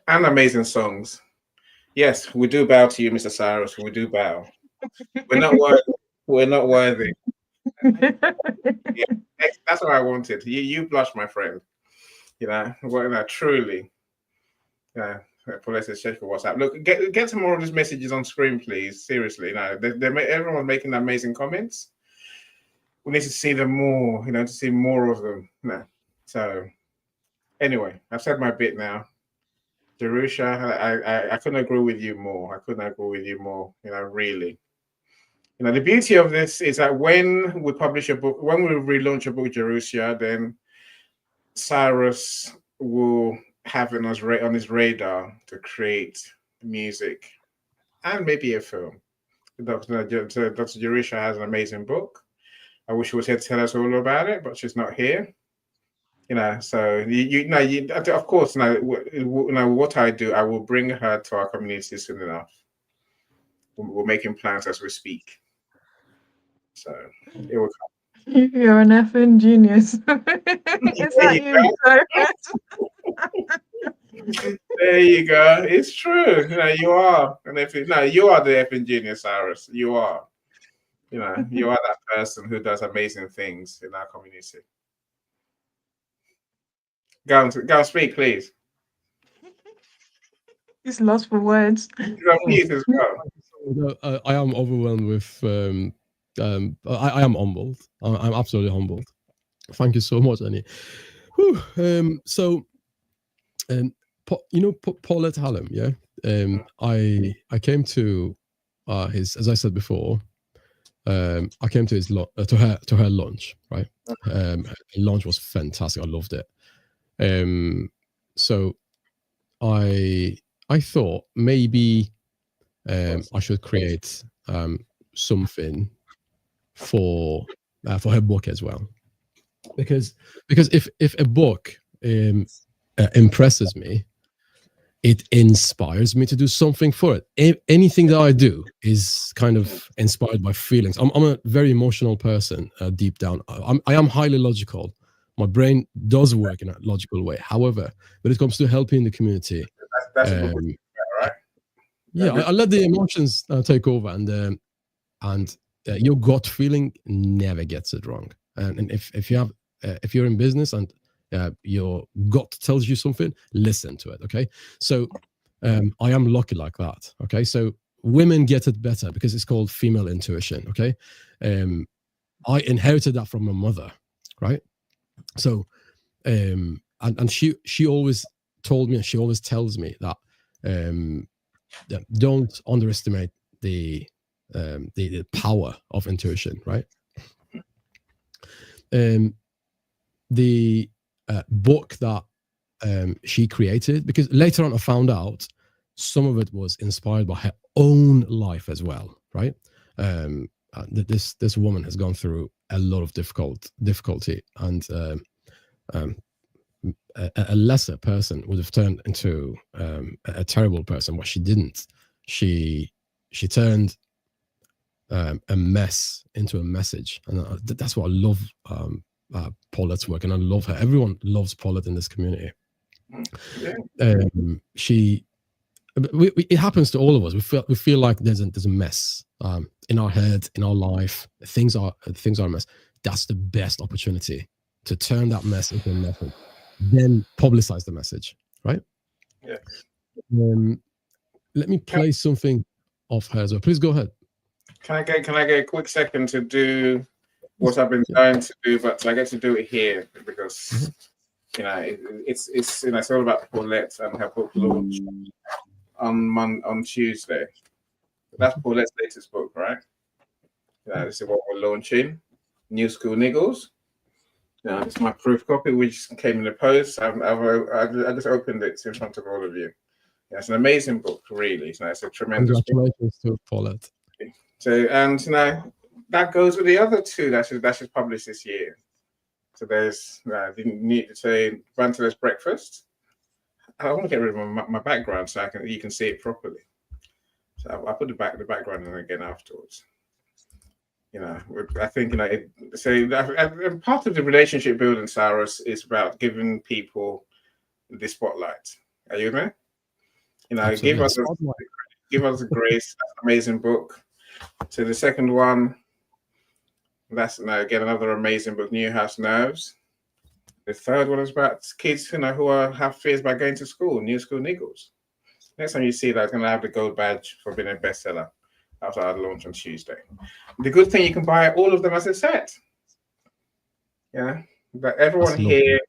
and amazing songs. Yes, we do bow to you, Mr. Cyrus. We do bow. We're not worthy. We're not worthy. Yeah, that's what I wanted. You blush, my friend. You know, what truly. Yeah. Paulette says check your WhatsApp. Look, get some more of these messages on screen, please. Seriously, you know, everyone's making amazing comments. We need to see them more, you know, to see more of them. You know. So anyway, I've said my bit now. Jerusha, I couldn't agree with you more. I couldn't agree with you more, you know, really. You know, the beauty of this is that when we publish a book, when we relaunch a book, Jerusha, then Cyrus will have it on his radar to create music and maybe a film. Dr. Jerusha has an amazing book. I wish she was here to tell us all about it, but she's not here. You know, so of course, what I do, I will bring her to our community soon enough. We're making plans as we speak. So it will come. You're an effing genius. Is that you, Cyrus? There you go. It's true. You know, you are you are the effing genius, Cyrus. You are. You know, you are that person who does amazing things in our community. Go and speak, please. He's lost for words. Please as well. I am overwhelmed with. I am humbled. I'm absolutely humbled. Thank you so much, Annie. So, you know, Paulette Hallam, yeah. I came to his, as I said before, I came to his to her launch, right? Her launch was fantastic. I loved it. So I thought maybe I should create something for her book as well, because if a book impresses me, it inspires me to do something for it. Anything that I do is kind of inspired by feelings. I'm a very emotional person deep down. I am highly logical. My brain does work in a logical way. However, when it comes to helping the community, that's a good right? Yeah, I let the emotions take over, and your gut feeling never gets it wrong. And if you're in business and your gut tells you something, listen to it. Okay, so I am lucky like that. Okay, so women get it better because it's called female intuition. Okay, I inherited that from my mother, right? So and she always told me, and she always tells me that don't underestimate the power of intuition, right? The book that she created, because later on I found out some of it was inspired by her own life as well, right? This woman has gone through a lot of difficulty, and a lesser person would have turned into a terrible person, but she didn't. She turned a mess into a message, and that's what I love Paulette's work, and I love her. Everyone loves Paulette in this community. It happens to all of us. We feel like there's a mess in our head, in our life. Things are a mess. That's the best opportunity to turn that mess into a message, then publicize the message, right? Yeah. Let me play something of hers. Please go ahead. Can I get a quick second to do what I've been trying to do, but I get to do it here because you know it's you know it's all about Paulette and her book launch on Tuesday. That's Paulette's latest book, right? This is what we're launching. New School Niggles. This is my proof copy, which came in the post. I just opened it in front of all of you. It's an amazing book, really. It's a tremendous. Congratulations to Paulette. So, and you know, that goes with the other two that she's published this year. So there's didn't need to say Bantaless Breakfast. I want to get rid of my background so you can see it properly. So I'll put the background in again afterwards. You know, I think part of the relationship building, Cyrus, is about giving people the spotlight. Are you with me? You know, give us a grace. That's an amazing book. So the second one, that's again another amazing book, New House Nerves. The third one is about kids, who have fears about going to school, new school niggles. Next time you see that, it's going to have the gold badge for being a bestseller after our launch on Tuesday. The good thing, you can buy all of them as a set. Yeah, but everyone here,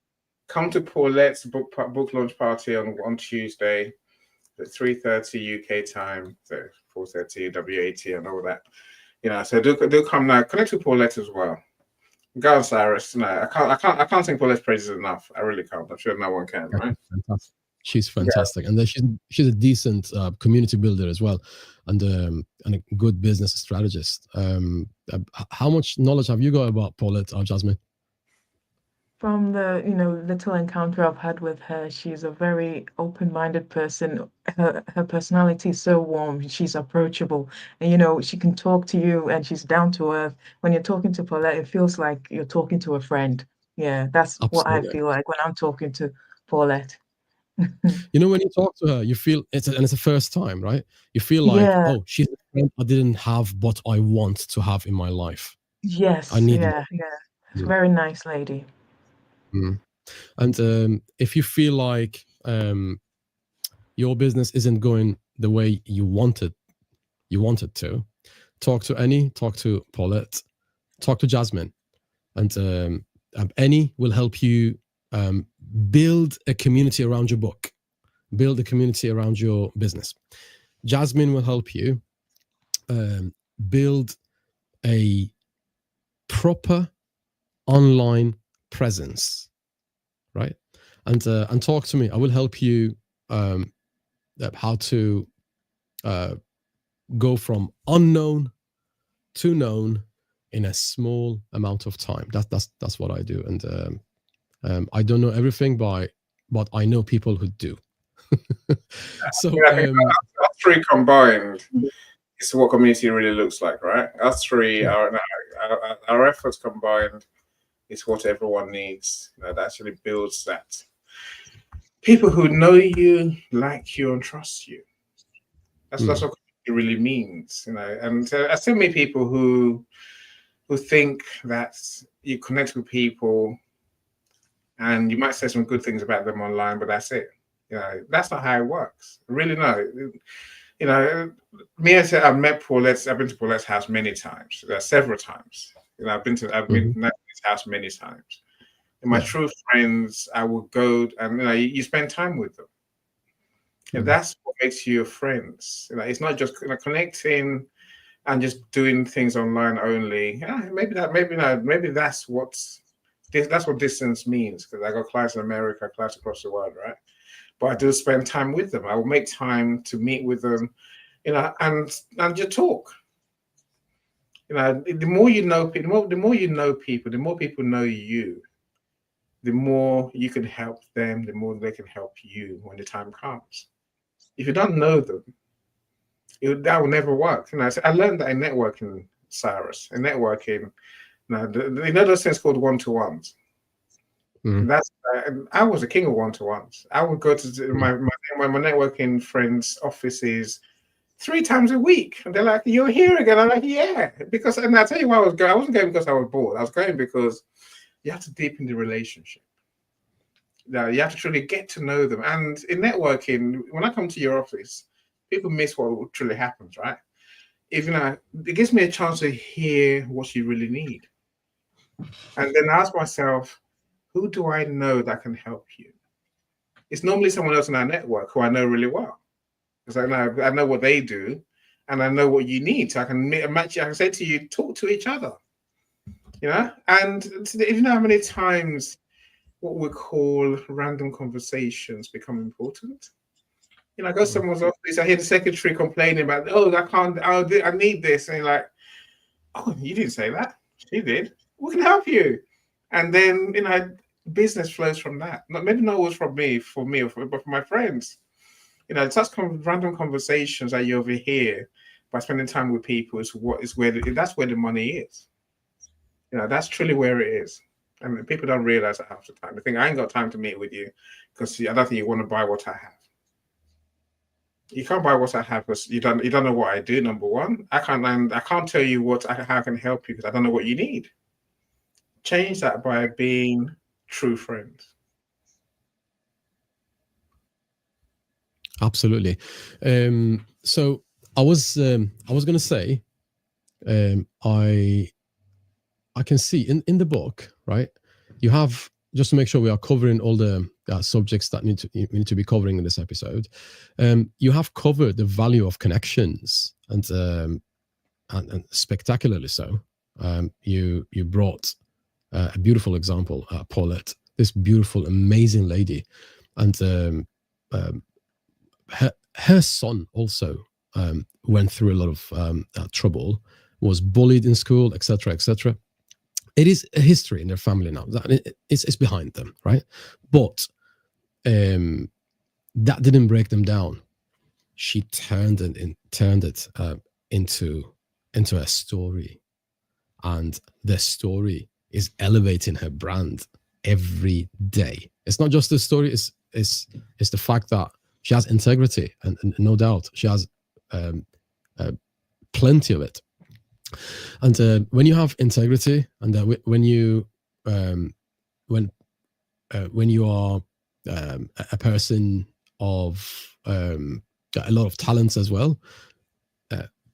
come to Paulette's book launch party on Tuesday at 3:30 UK time, so 4:30 WAT and all that. So do come now. Connect with Paulette as well. Go on, Cyrus. No, I can't sing Paulette's praises enough. I really can't. I'm sure no one can, right? Fantastic. She's fantastic, and she's a decent community builder as well, and a good business strategist. How much knowledge have you got about Paulette or Jasmine? From the little encounter I've had with her, she's a very open-minded person. Her personality is so warm. She's approachable, and she can talk to you, and she's down to earth. When you're talking to Paulette, it feels like you're talking to a friend. Yeah, that's what I feel like when I'm talking to Paulette. When you talk to her, you feel it's a first time, right? You feel like, oh, she's a friend I didn't have, but I want to have in my life. Yes, I need yeah. It's a very nice lady. And if you feel like your business isn't going the way you wanted to, talk to Annie, talk to Paulette, talk to Jasmine, and Annie will help you build a community around your book, build a community around your business. Jasmine will help you build a proper online presence, right? And talk to me. I will help you how to go from unknown to known in a small amount of time. That's what I do, and I don't know everything, but I know people who do. So us three combined is what community really looks like, right? Us three, our efforts combined is what everyone needs. That actually builds that. People who know you, like you, and trust you. That's what it really means, And I still meet people who think that you connect with people, and you might say some good things about them online, but that's it. That's not how it works. Really, no. Me, I said I've met Paulette. I've been to Paulette's house many times, several times. I've been to his house many times. And my true friends, I will go and you spend time with them. And that's what makes you your friends. It's not just connecting and just doing things online only. Maybe that's what distance means, because I got clients in America, clients across the world, right? But I do spend time with them. I will make time to meet with them, and just talk. The more you know people, the more people know you, the more you can help them, the more they can help you when the time comes. If you don't know them, that will never work. I learned that in networking, Cyrus. In networking, those things called one-to-ones. I was a king of one-to-ones. I would go to my networking friends' offices 3 times a week, and they're like, "You're here again?" I'm like, "Yeah," and I tell you why I was going. I wasn't going because I was bored. I was going because you have to deepen the relationship. Now you have to truly get to know them. And in networking, when I come to your office, people miss what truly happens, right? It gives me a chance to hear what you really need, and then ask myself, who do I know that can help you? It's normally someone else in our network who I know really well, because I know what they do, and I know what you need. So I can match. I can say to you, talk to each other. And you know how many times what we call random conversations become important. I go to someone's office, I hear the secretary complaining about, I need this, and you're like, oh, you didn't say that. She did. We can help you. And then business flows from that. Maybe not always from me, but for my friends. Such random conversations that you overhear by spending time with people that's where the money is. That's truly where it is. And people don't realize that half the time. They think, I ain't got time to meet with you because I don't think you want to buy what I have. You can't buy what I have because you don't know what I do. Number one, I can't tell you how I can help you because I don't know what you need. Change that by being true friends. Absolutely. So I was going to say, I can see in the book, right? You have, just to make sure we are covering all the subjects that we need to be covering in this episode. You have covered the value of connections, and spectacularly so. You brought a beautiful example, Paulette, this beautiful, amazing lady, and her son also went through a lot of trouble, was bullied in school, etc., etc. It is a history in their family now. It's behind them, right? But that didn't break them down. She turned it into a story, and the story is elevating her brand every day. It's not just the story; it's the fact that she has integrity, and no doubt she has plenty of it. And when you have integrity, and when you are a person of a lot of talents as well,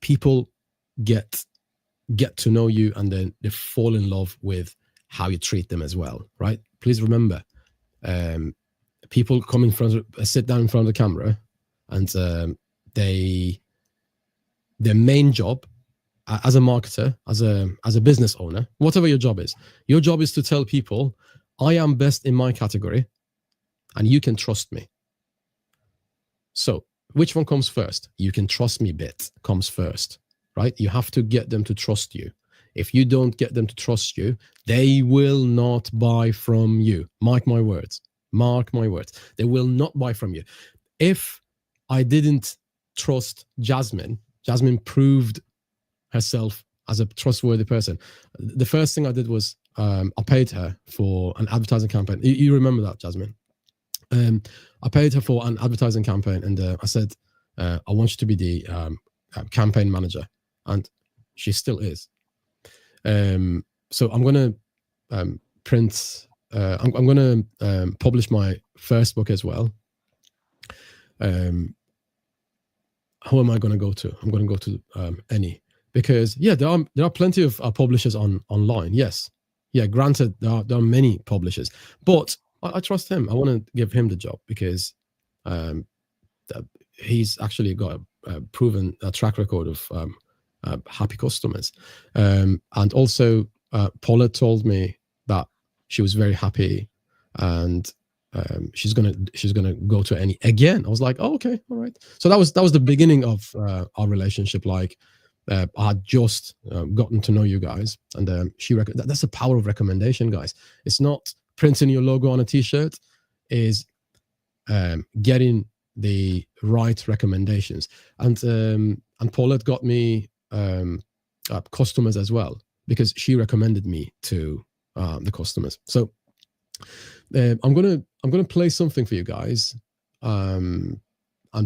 people get to know you, and then they fall in love with how you treat them as well, right? Please remember, people come in front of, sit down in front of the camera, and their main job as a marketer, as a business owner, whatever your job is to tell people, I am best in my category, and you can trust me. So which one comes first? You can trust me bit comes first, right? You have to get them to trust you. If you don't get them to trust you, they will not buy from you. Mark my words. Mark my words. They will not buy from you. If I didn't trust Jasmine proved herself as a trustworthy person. The first thing I did was I paid her for an advertising campaign. You remember that, Jasmine? I paid her for an advertising campaign, and I said, I want you to be the campaign manager, and she still is. So I'm going to print, I'm going to publish my first book as well. Who am I going to go to? I'm going to go to any, because there are plenty of publishers online. Yes, granted, there are many publishers, but I trust him. I want to give him the job because he's actually got a proven track record of happy customers. And also, Paula told me that she was very happy, and she's gonna go to any again. I was like, oh, okay, all right. So that was the beginning of our relationship. Like, I had just gotten to know you guys, and that's the power of recommendation, guys. It's not printing your logo on a t-shirt, is getting the right recommendations. And Paulette got me customers as well, because she recommended me to the customers. So I'm gonna play something for you guys, and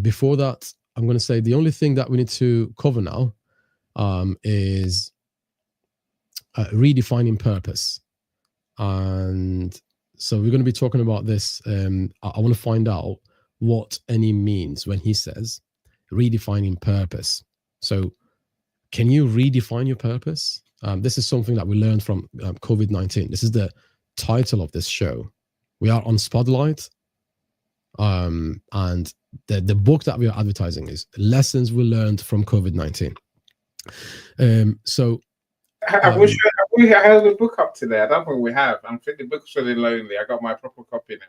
before that, I'm gonna say the only thing that we need to cover now is redefining purpose. And so we're going to be talking about this. I want to find out what Eni means when he says redefining purpose. So can you redefine your purpose? This is something that we learned from COVID-19. This is the title of this show. We are on SPODLIHT, and the book that we are advertising is Lessons We Learned from COVID-19. Have we held the book up today? I don't think we have. I think the book's really lonely. I got my proper copy now.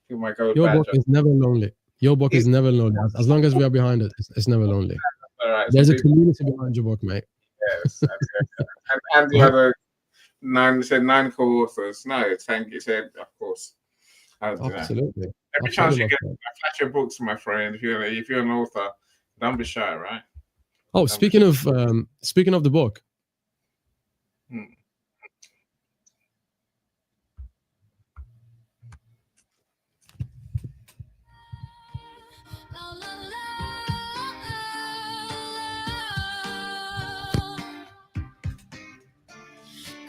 Feel my gold Your badge book is never lonely. Your book is never lonely. As long as we are behind it, it's never lonely. All right, There's a community behind your book, mate. Yes. And the other 9 co-authors. No, thank you. Said, of course. Absolutely. Every chance you get, flash your books, my friend. If you're an author, don't be shy, right? Oh, speaking of the book.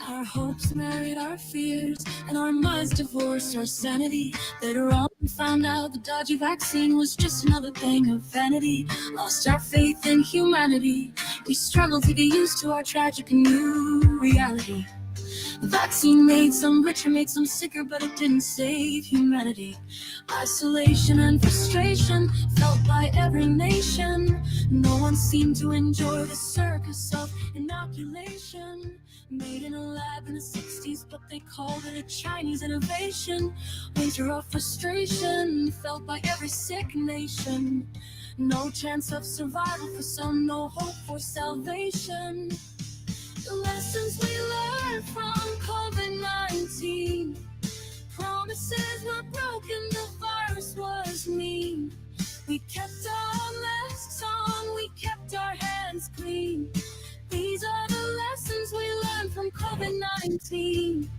Our hopes married our fears, and our minds divorced our sanity. Later on, we found out the dodgy vaccine was just another thing of vanity. Lost our faith in humanity. We struggled to get used to our tragic and new reality. The vaccine made some richer, made some sicker, but it didn't save humanity. Isolation and frustration felt by every nation. No one seemed to enjoy the circus of inoculation. Made in a lab in the 60s, but they called it a Chinese innovation. Winter of frustration felt by every sick nation. No chance of survival for some, no hope for salvation. The lessons we learned from COVID-19. Promises were broken, the virus was mean. We kept our masks on, we kept our hands clean. These are the lessons we learned from COVID-19.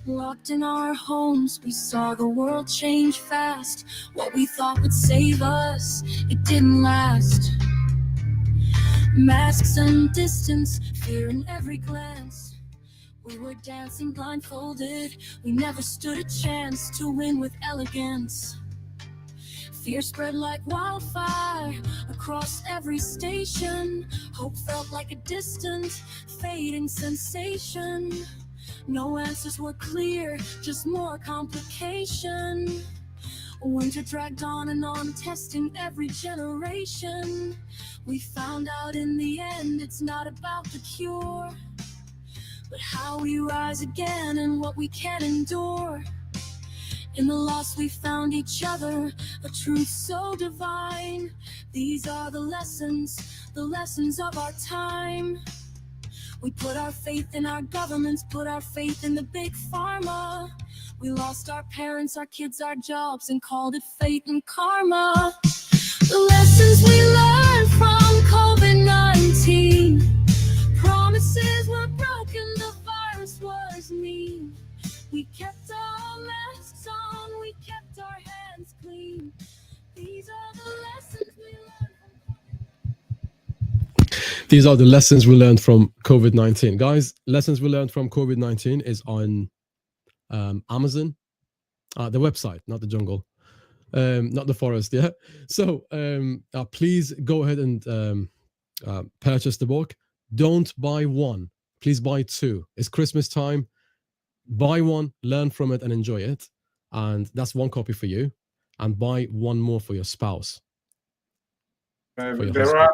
Locked in our homes, we saw the world change fast. What we thought would save us, it didn't last. Masks and distance, fear in every glance. We were dancing blindfolded, we never stood a chance to win with elegance. Fear spread like wildfire across every station. Hope felt like a distant, fading sensation. No answers were clear, just more complication. Winter dragged on and on, testing every generation. We found out in the end it's not about the cure, but how we rise again and what we can endure. In the loss we found each other, a truth so divine. These are the lessons of our time. We put our faith in our governments, put our faith in the big pharma. We lost our parents, our kids, our jobs, and called it fate and karma. The lessons we learned from COVID-19. Promises were broken, the virus was mean. We kept our masks on, we kept our hands clean. These are the lessons we learned from These are the lessons we learned from COVID-19. Guys, lessons we learned from COVID-19 is on Amazon, the website, not the jungle, not the forest. Yeah. So please go ahead and purchase the book. Don't buy one. Please buy two. It's Christmas time. Buy one, learn from it, and enjoy it. And that's one copy for you. And buy one more for your spouse. There are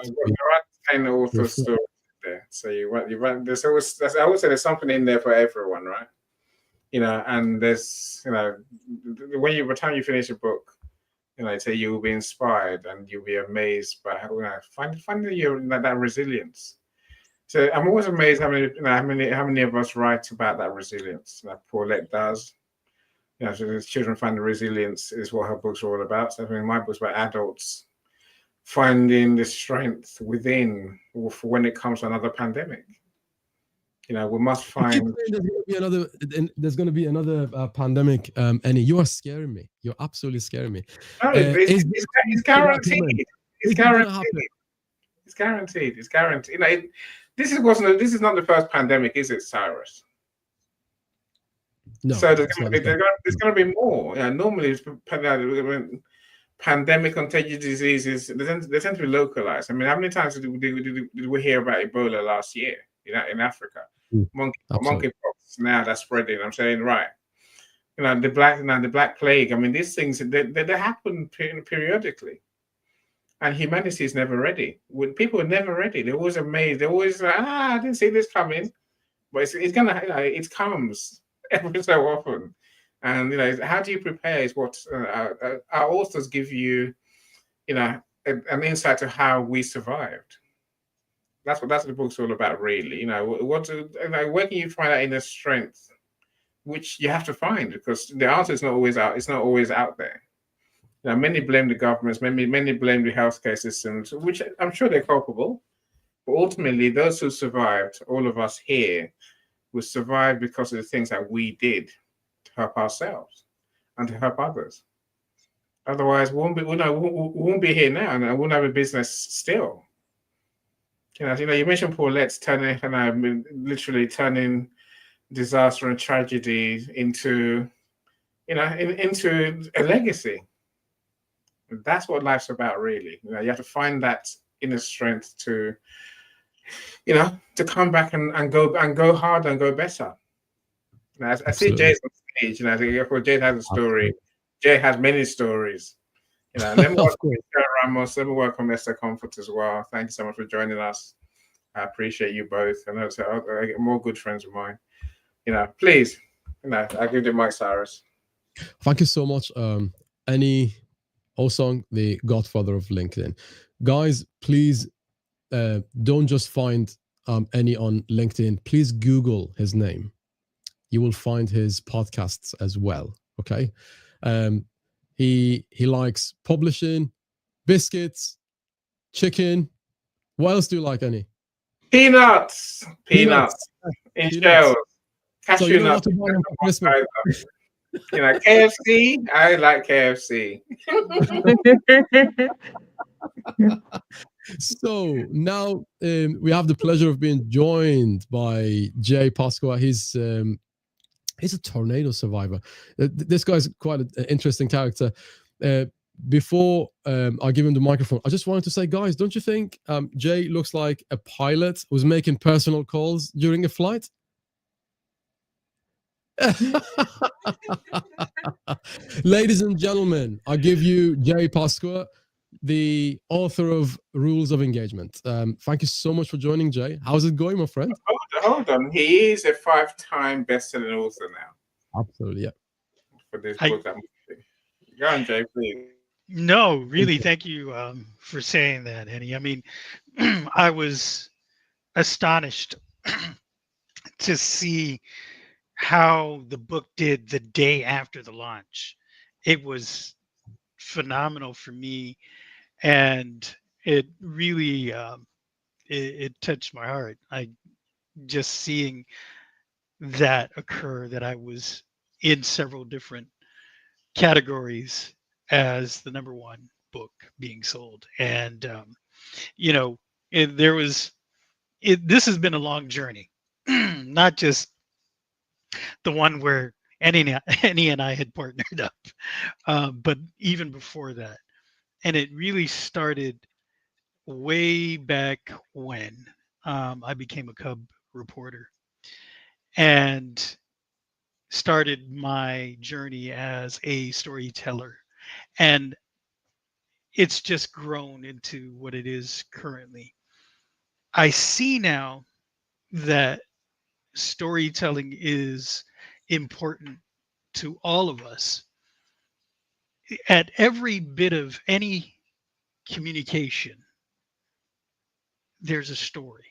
10 author stories there. So you want there's always, I would say there's something in there for everyone, right? You know, and there's, you know, by the time you finish a book, you know, say you'll be inspired and you'll be amazed by how, you know, find that resilience. So I'm always amazed how many of us write about that resilience. Like Paulette does. You know, so the children find the resilience is what her books are all about. So I mean, my book's about adults finding the strength within for when it comes to another pandemic. You know, we must find. There's going to be another pandemic. Annie, you are scaring me. You're absolutely scaring me. No, it's guaranteed. It's guaranteed. It's guaranteed. It's guaranteed. You know, this is not the first pandemic, is it, Cyrus? No. So there's going to be more. You know, normally, pandemic contagious diseases they tend to be localized. I mean, how many times did we hear about Ebola last year? You know, in Africa, monkeypox. Now that's spreading. I'm saying, right. You know, the black plague. I mean, these things they happen periodically. And humanity is never ready. When people are never ready, they're always amazed. They're always like, I didn't see this coming. But it's gonna, you know, it comes every so often. And you know, how do you prepare? Is what our authors give you, you know, an insight to how we survived. That's what the book's all about, really. You know, where can you find that inner strength, which you have to find, because the answer is not always out. It's not always out there. Now, many blame the governments, many blame the healthcare systems, which I'm sure they're culpable. But ultimately, those who survived, all of us here, we survived because of the things that we did to help ourselves and to help others. Otherwise, we won't be here now, and I wouldn't have a business still. You know, you mentioned Paulette's literally turning disaster and tragedy into, into a legacy. That's what life's about, really. You have to find that inner strength to, to come back and go hard and go better. Now, I see Jay's on stage. I think Jay has a story. Jay has many stories. Let me welcome Mr. Ramos. Let me welcome Mr. Comfort as well. Thank you so much for joining us. I appreciate you both. And also, I get more good friends of mine. Please, I'll give the mic, Cyrus. Thank you so much. Any Osong, the godfather of LinkedIn. Guys, please don't just find any on LinkedIn. Please Google his name. You will find his podcasts as well. Okay. He likes publishing, biscuits, chicken. What else do you like, Annie? Peanuts. In shells. Cashew So you know nuts. what to buy him for Christmas. KFC. I like KFC. So now we have the pleasure of being joined by Jay Pasqua. He's a tornado survivor. This guy's quite an interesting character. Before I give him the microphone, I just wanted to say, guys, don't you think Jay looks like a pilot who's making personal calls during a flight? Ladies and gentlemen, I give you Jay Pasqua, the author of Rules of Engagement. Thank you so much for joining, Jay. How's it going, my friend? Hold on. He is a 5-time best-selling author now. Absolutely, yeah. For this book, go on, Jay, please. No, really, thank you for saying that, Eddie. I mean, I was astonished to see how the book did the day after the launch. It was phenomenal for me, and it really it touched my heart. I just seeing that occur, that I was in several different categories as the #1 book being sold. And this has been a long journey, not just the one where Annie and I had partnered up, but even before that. And it really started way back when I became a Cub reporter and started my journey as a storyteller. And it's just grown into what it is currently. I see now that storytelling is important to all of us. At every bit of any communication, there's a story.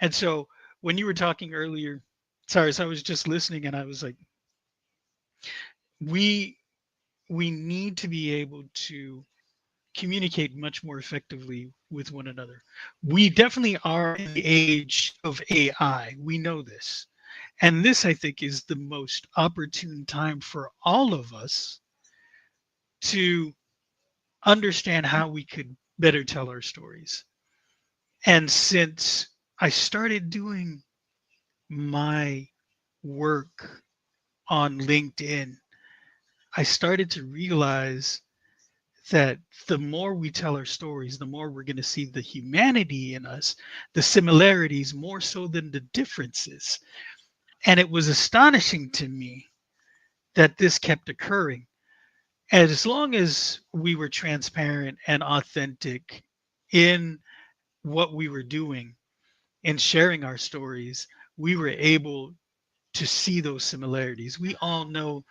And so when you were talking earlier, Cyrus, I was just listening and I was like, we need to be able to communicate much more effectively with one another. We definitely are in the age of AI. We know this. And this, I think, is the most opportune time for all of us to understand how we could better tell our stories. And since I started doing my work on LinkedIn, I started to realize that the more we tell our stories, the more we're going to see the humanity in us, the similarities more so than the differences. And it was astonishing to me that this kept occurring. As long as we were transparent and authentic in what we were doing and sharing our stories, we were able to see those similarities. We all know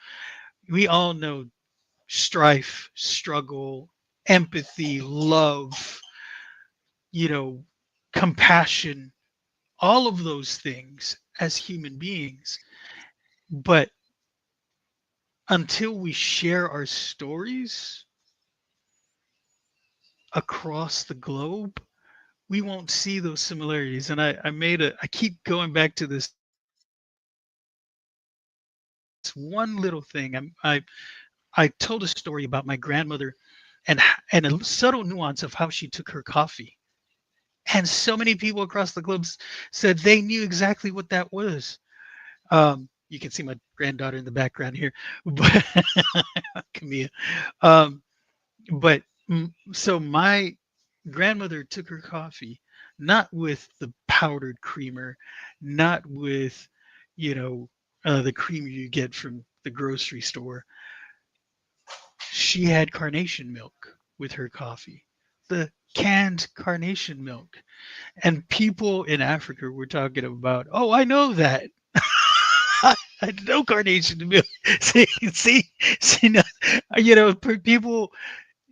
strife, struggle, empathy, love, compassion, all of those things as human beings. But until we share our stories across the globe, we won't see those similarities. And I keep going back to this one little thing. I told a story about my grandmother and a subtle nuance of how she took her coffee. And so many people across the globe said they knew exactly what that was. You can see my granddaughter in the background here, but Camilla. Um, but so my grandmother took her coffee not with the powdered creamer, not with, you know, the creamer you get from the grocery store. She had carnation milk with her coffee, the canned carnation milk. And people in Africa were talking about, oh, I know that. I know carnation milk. See, now, people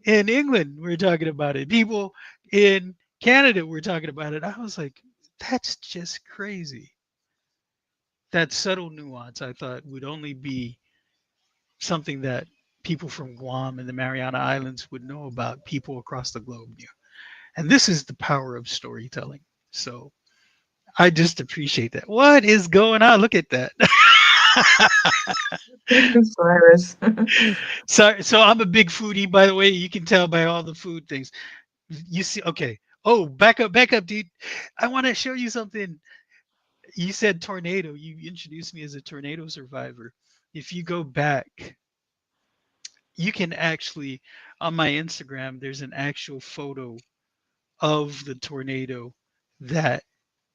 in England were talking about it. People in Canada were talking about it. I was like, that's just crazy. That subtle nuance, I thought, would only be something that people from Guam and the Mariana Islands would know about, people across the globe knew. And this is the power of storytelling. So I just appreciate that. What is going on? Look at that. Cyrus. So I'm a big foodie, by the way. You can tell by all the food things. You see, okay. Oh, back up, dude. I want to show you something. You said tornado. You introduced me as a tornado survivor. If you go back, you can actually, on my Instagram, there's an actual photo of the tornado that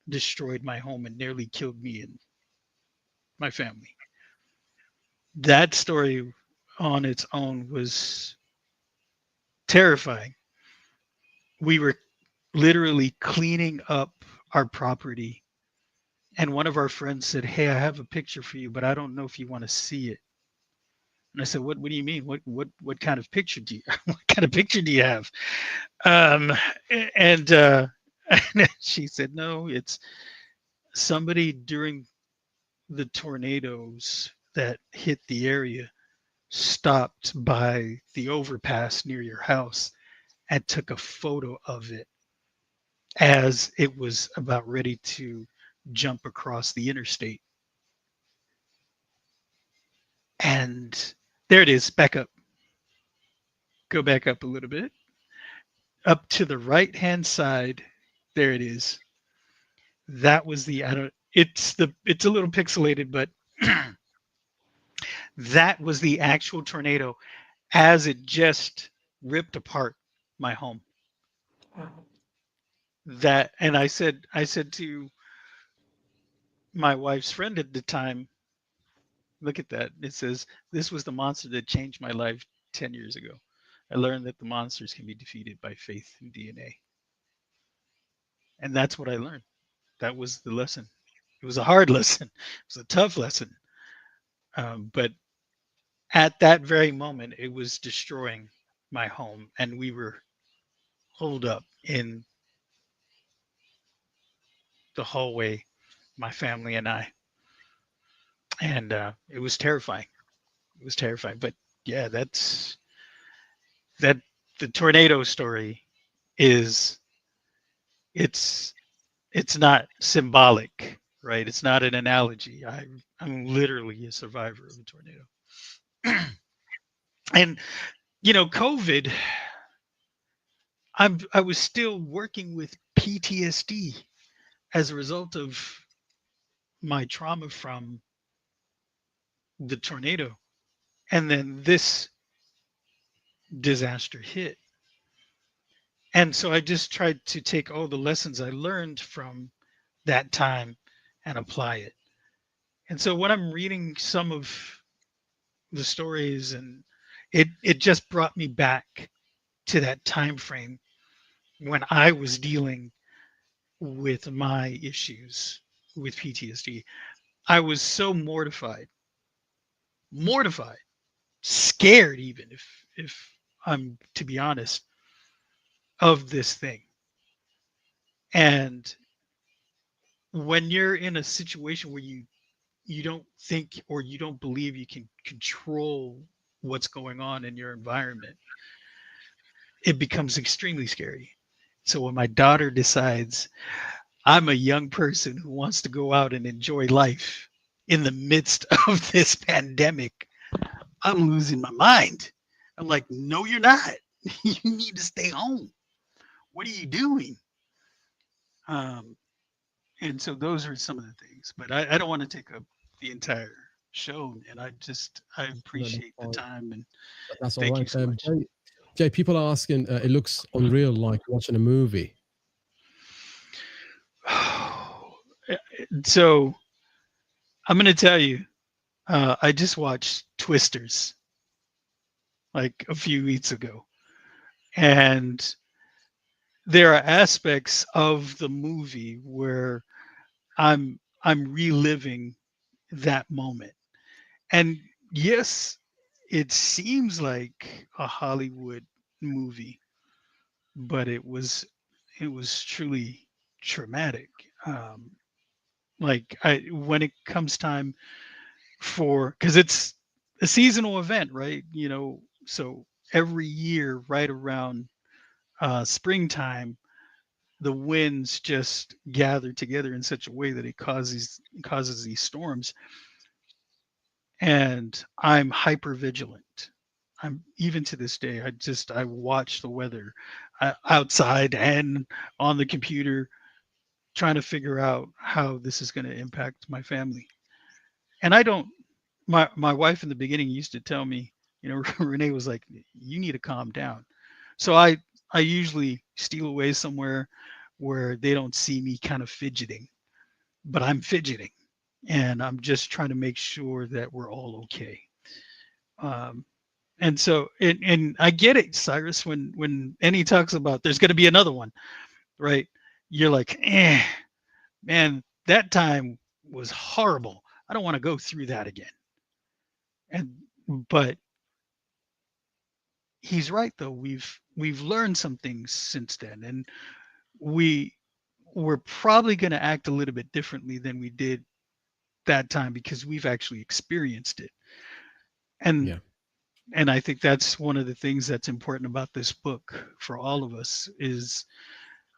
destroyed my home and nearly killed me and my family. That story on its own was terrifying. We were literally cleaning up our property, and one of our friends said, "Hey, I have a picture for you, but I don't know if you want to see it." And I said, "What do you mean? What kind of picture do you what kind of picture do you have?" Um, and and she said, "No, it's somebody during the tornadoes that hit the area stopped by the overpass near your house and took a photo of it as it was about ready to jump across the interstate." And there it is. Back up. Go back up a little bit. Up to the right hand side. There it is. That was the I don't it's a little pixelated, but that was the actual tornado as it just ripped apart my home. Wow. That and I said to my wife's friend at the time, look at that. It says, "This was the monster that changed my life 10 years ago. I learned that the monsters can be defeated by faith and DNA." And that's what I learned. That was the lesson. It was a hard lesson. It was a tough lesson. But at that very moment, it was destroying my home. And we were holed up in the hallway, my family and I. And it was terrifying. It was terrifying. But yeah, that the tornado story is it's it's not symbolic, right? It's not an analogy. I'm literally a survivor of a tornado. And COVID, I was still working with PTSD as a result of my trauma from the tornado. And then this disaster hit. And so I just tried to take all the lessons I learned from that time and apply it. And so when I'm reading some of the stories, and it just brought me back to that time frame when I was dealing with my issues with PTSD. I was so mortified, scared even, if I'm to be honest, of this thing. And when you're in a situation where you don't think or you don't believe you can control what's going on in your environment, it becomes extremely scary. So when my daughter decides I'm a young person who wants to go out and enjoy life in the midst of this pandemic, I'm losing my mind. I'm like, no, you're not. You need to stay home. What are you doing? Um, and so those are some of the things. But I don't want to take up the entire show, and I appreciate the time, and that's all thank right. you so much. Jay, people are asking, it looks unreal, like watching a movie. So I'm going to tell you, I just watched Twisters like a few weeks ago, and there are aspects of the movie where I'm reliving that moment. And yes, it seems like a Hollywood movie, but it was truly traumatic. Like when it comes time for, because it's a seasonal event, right? You know, so every year, right around springtime, the winds just gather together in such a way that it causes these storms, and I'm hyper vigilant. I'm even to this day. I watch the weather outside and on the computer, trying to figure out how this is going to impact my family. And I don't. My wife in the beginning used to tell me, you know, Renee was like, "You need to calm down." So I usually steal away somewhere where they don't see me kind of fidgeting, but I'm fidgeting, and I'm just trying to make sure that we're all okay. Um, and so, and I get it, Cyrus, when Annie talks about there's going to be another one, right? You're like, man, that time was horrible. I don't want to go through that again. And but he's right though. We've learned some things since then, and we we're probably going to act a little bit differently than we did that time because we've actually experienced it. And Yeah. and I think that's one of the things that's important about this book for all of us is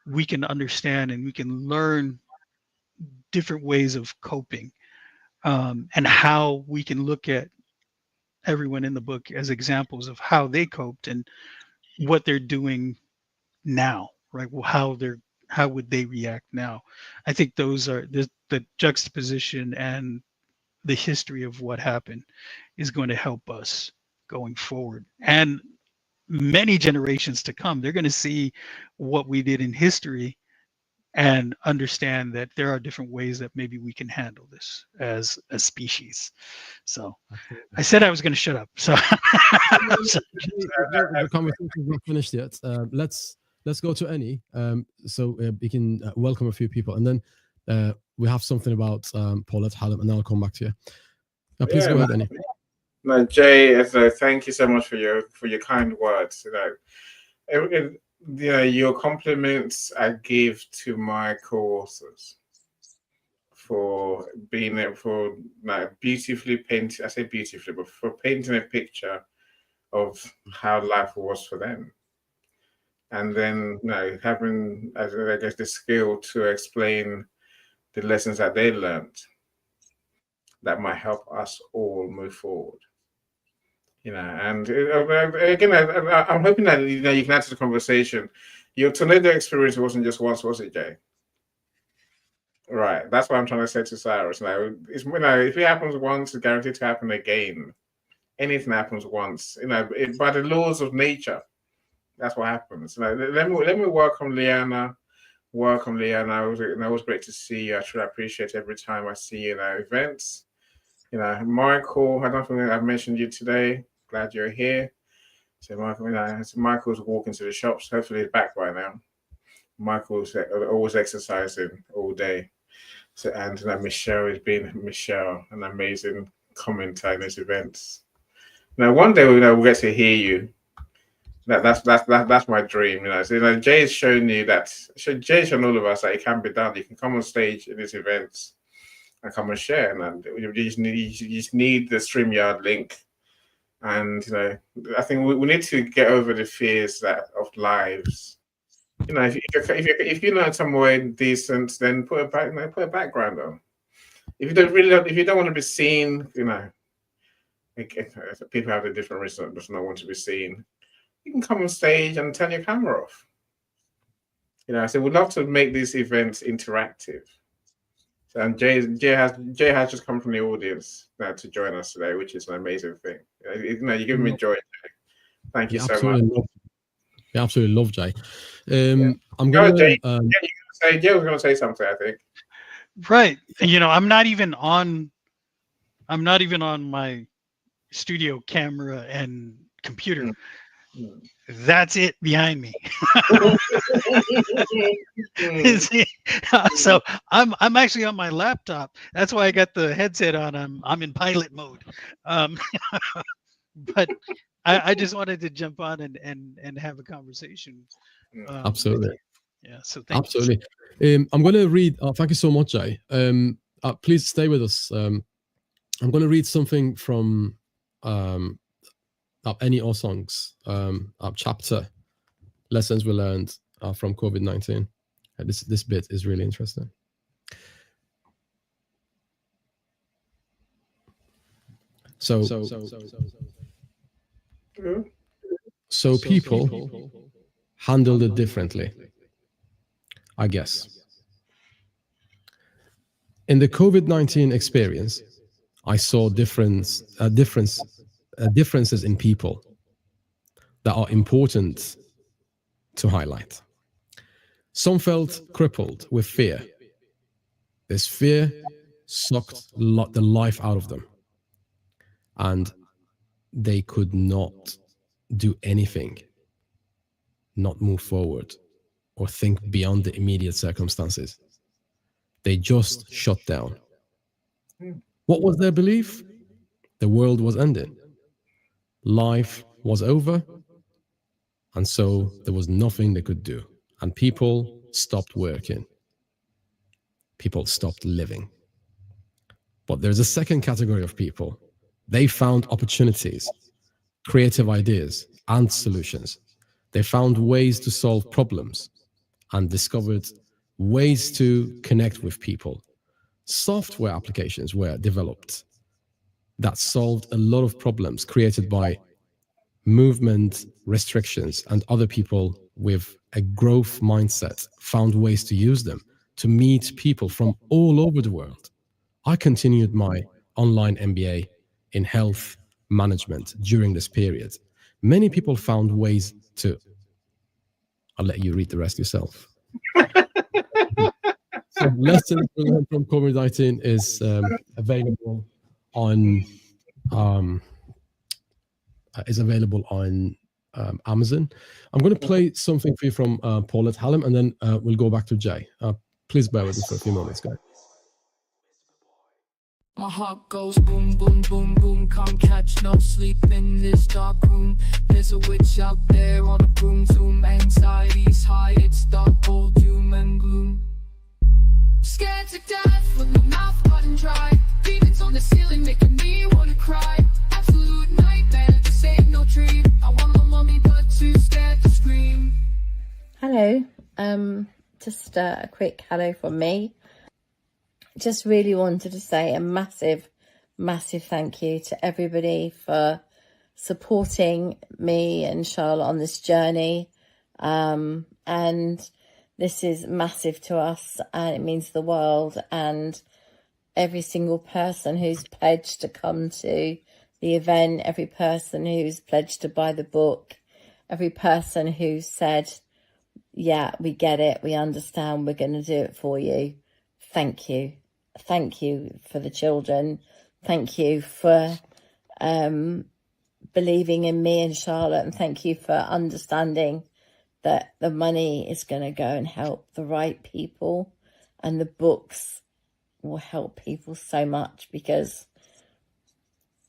we can understand and we can learn different ways of coping, and how we can look at everyone in the book as examples of how they coped and what they're doing now, right? Well, how would they react now? I think those are the juxtaposition and the history of what happened is going to help us going forward. And many generations to come, they're going to see what we did in history and understand that there are different ways that maybe we can handle this as a species. So Absolutely. I said I was going to shut up. So The conversation is not finished yet. Let's go to Annie, so we can welcome a few people, and then we have something about Paulette Hallam, and then I'll come back to you. Now, please go ahead, Annie. No, Jay, thank you so much for your kind words. Your compliments I give to my co-authors for being there, for beautifully painting. I say beautifully, but for painting a picture of how life was for them, and then having, I guess, the skill to explain the lessons that they learned that might help us all move forward. And again, I'm hoping that you can add to the conversation. Your tornado experience wasn't just once, was it, Jay? Right. That's what I'm trying to say to Cyrus. Now, if it happens once, it's guaranteed to happen again. Anything happens once, by the laws of nature. That's what happens. Let me welcome Liana. Welcome, Liana. It was great to see you. I truly appreciate every time I see you in our events. Michael, I don't think I've mentioned you today. Glad you're here. So Michael's walking to the shops. Hopefully he's back by now. Michael's always exercising all day. So and Michelle has been an amazing commentator in these events. Now one day we'll get to hear you. That's my dream. So Jay has shown you that. Jay's shown all of us that it can be done. You can come on stage in these events and come and share. And you just need the StreamYard link. And I think we need to get over the fears of lives. If you know somewhere decent, then put a background on. If you don't want to be seen, people have a different reason does not want to be seen. You can come on stage and turn your camera off. So we'd love to make these events interactive. And Jay has just come from the audience to join us today, which is an amazing thing. You're giving me joy. Thank you so much. I absolutely love Jay. I'm Jay gonna. Jay was going to say something, I think. Right. I'm not even on my studio camera and computer. That's it behind me. So I'm actually on my laptop. That's why I got the headset on. I'm in pilot mode. But I just wanted to jump on and have a conversation. Absolutely. Yeah. So thank you. I'm going to read. Thank you so much, Jay. Please stay with us. I'm going to read something from Any All Songs chapter, Lessons We Learned from COVID-19. This bit is really interesting. So people handled it differently, I guess. In the COVID-19 experience, I saw differences in people that are important to highlight. Some felt crippled with fear. This fear sucked the life out of them, and they could not do anything, not move forward, or think beyond the immediate circumstances. They just shut down. What was their belief? The world was ending. Life was over, and so there was nothing they could do. And people stopped working. People stopped living. But there's a second category of people. They found opportunities, creative ideas, and solutions. They found ways to solve problems and discovered ways to connect with people. Software applications were developed that solved a lot of problems created by movement restrictions, and other people with a growth mindset found ways to use them to meet people from all over the world. I continued my online MBA in health management during this period. Many people found ways to... I'll let you read the rest yourself. So Lessons We Learned from COVID-19 is available on Amazon. I'm going to play something for you from Paulette Hallam, and then we'll go back to Jay. Please bear with me for a few moments, guys. My heart goes boom, boom, boom, boom. Can't catch no sleep in this dark room. There's a witch out there on a broom. Zoom, anxiety's high. It's dark, cold, doom and gloom. Scared to death with my mouth cutting dry. Demons on the ceiling making me wanna cry. Absolute nightmare, this ain't no dream. I want my mommy but too scared to scream. Hello, just a quick hello from me. Just really wanted to say a massive thank you to everybody for supporting me and Charlotte on this journey. And this is massive to us, and it means the world. And every single person who's pledged to come to the event, every person who's pledged to buy the book, every person who said, yeah, we get it, we understand, we're going to do it for you. Thank you. Thank you for the children. Thank you for believing in me and Charlotte, and thank you for understanding that the money is going to go and help the right people, and the books will help people so much, because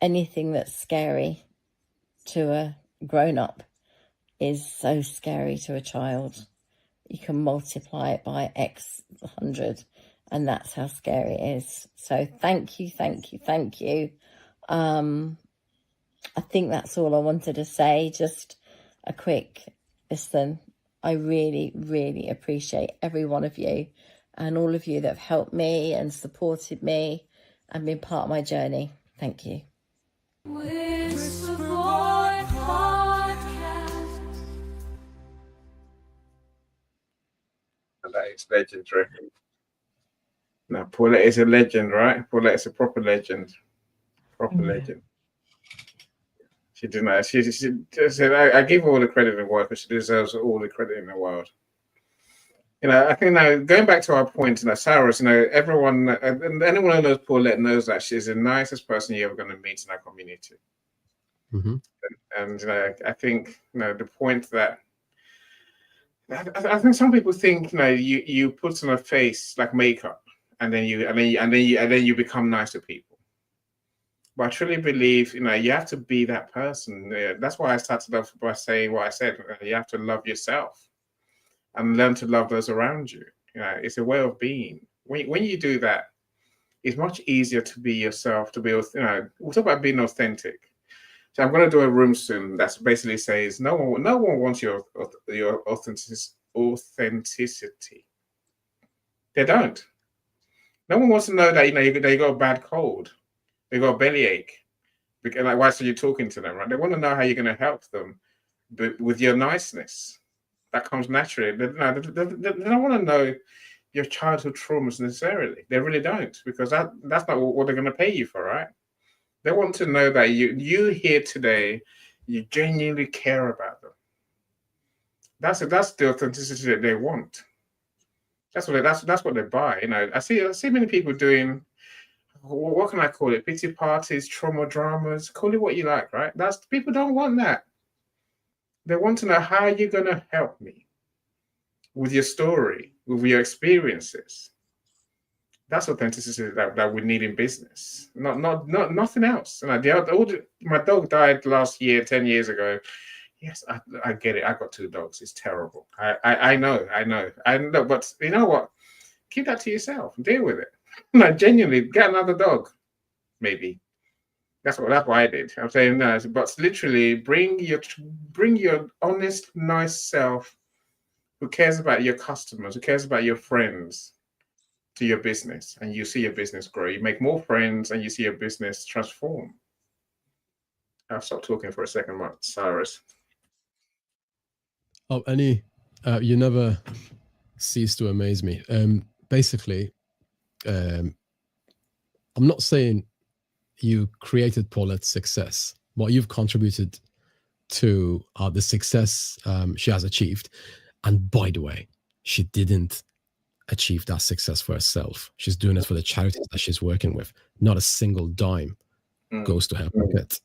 anything that's scary to a grown-up is so scary to a child. You can multiply it by X 100, and that's how scary it is. So thank you. I think that's all I wanted to say. Just a quick listen. I really appreciate every one of you, and all of you that have helped me and supported me and been part of my journey. Thank you. That is legendary. No, Paulette is a legend, right? Paulette is a proper legend. Proper legend. She did not. She said, I give her all the credit in the world, but she deserves all the credit in the world. You know, I think now going back to our point, Cyrus, everyone, anyone who knows Paulette knows that she's the nicest person you're ever going to meet in our community. Mm-hmm. And I think the point that I think some people think you put on a face like makeup, and then you become nice to people. But I truly believe you have to be that person. That's why I started off by saying what I said. You have to love yourself and learn to love those around you. It's a way of being. When you do that, it's much easier to be yourself. To be we'll talk about being authentic. So I'm going to do a room soon that basically says no one wants your authenticity. They don't. No one wants to know that you got a bad cold, they got a bellyache. Like, why are you talking to them, right? They want to know how you're going to help them, but with your niceness that comes naturally. They don't want to know your childhood traumas necessarily. They really don't, because that's not what they're going to pay you for, right? They want to know that you here today, you genuinely care about them. That's the authenticity that they want. That's what they buy. I see many people doing, what can I call it? Pity parties, trauma dramas. Call it what you like, right? People don't want that. They want to know how you're gonna help me with your story, with your experiences. That's authenticity that we need in business. Not nothing else. And my dog died last year, 10 years ago. Yes, I get it. I got 2 dogs. It's terrible. I know. But you know what? Keep that to yourself. Deal with it. Genuinely, get another dog. Maybe. That's what I did. I'm saying no, but literally bring your honest, nice self, who cares about your customers, who cares about your friends, to your business, and you see your business grow. You make more friends, and you see your business transform. I'll stop talking for a second, Cyrus. Oh, you never cease to amaze me. Basically, I'm not saying you created Paulette's success, but you've contributed to the success she has achieved. And by the way, she didn't achieve that success for herself. She's doing it for the charities that she's working with. Not a single dime goes to her pocket,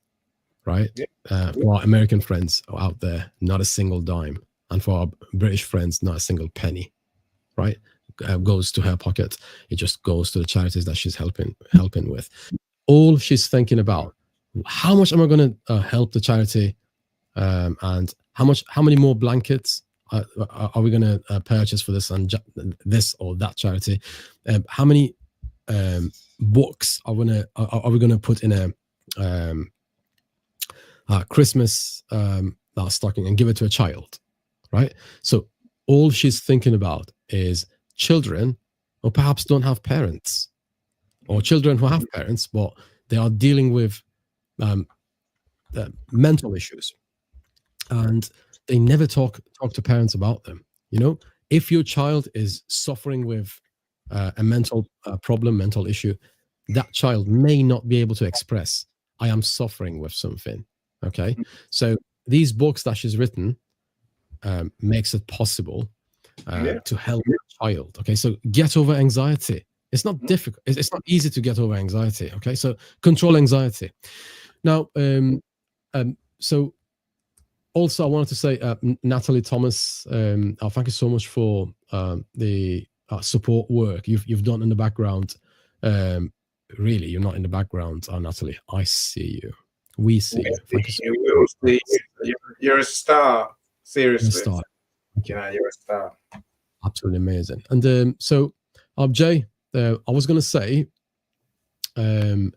right? For our American friends out there, not a single dime. And for our British friends, not a single penny, right? Goes to her pocket. It just goes to the charities that she's helping with. All she's thinking about, how much am I going to help the charity, and how many more blankets are we going to purchase for this and this or that charity? How many books are we going to put in a Christmas stocking and give it to a child, right? So all she's thinking about is children who perhaps don't have parents, or children who have parents, but they are dealing with mental issues, and they never talk to parents about them. If your child is suffering with a mental problem, mental issue, that child may not be able to express, I am suffering with something. Okay, so these books that she's written makes it possible to help a child. Okay, so get over anxiety. It's not difficult. It's not easy to get over anxiety. Okay, so control anxiety. Now, so also I wanted to say, Natalie Thomas, thank you so much for the support work you've done in the background. Really, you're not in the background, Natalie. I see you. We see you. Thank you so much. You're a star. Seriously. You're a star. Yeah, you're a star. Absolutely amazing. And so, Jay, I was going to say, could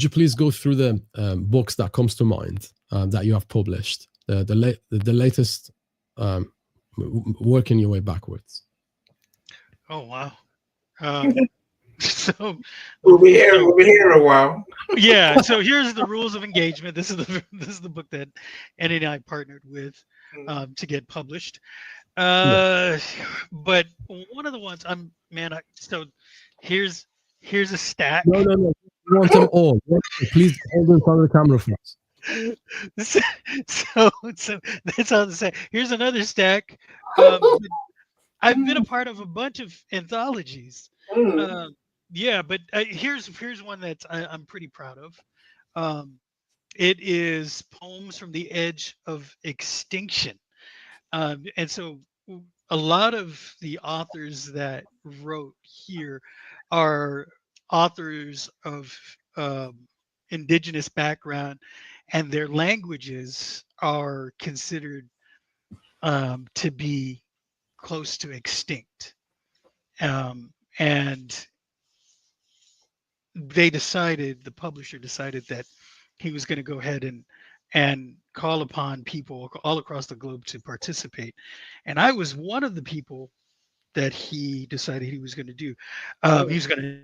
you please go through the books that comes to mind that you have published, the latest, working your way backwards? Oh wow! So we'll be here a while. Yeah. So here's the rules of engagement. This is the book that Annie and I partnered with to get published. But one of the ones so here's a stack. No. You want them all. Please hold in front of the camera for us. So that's all to say. Here's another stack. I've been a part of a bunch of anthologies. Yeah, but here's one that I'm pretty proud of. It is Poems from the Edge of Extinction. And so a lot of the authors that wrote here are authors of indigenous background, and their languages are considered to be close to extinct. And the publisher decided that he was going to go ahead and call upon people all across the globe to participate. And I was one of the people that he decided he was going to do. He was going to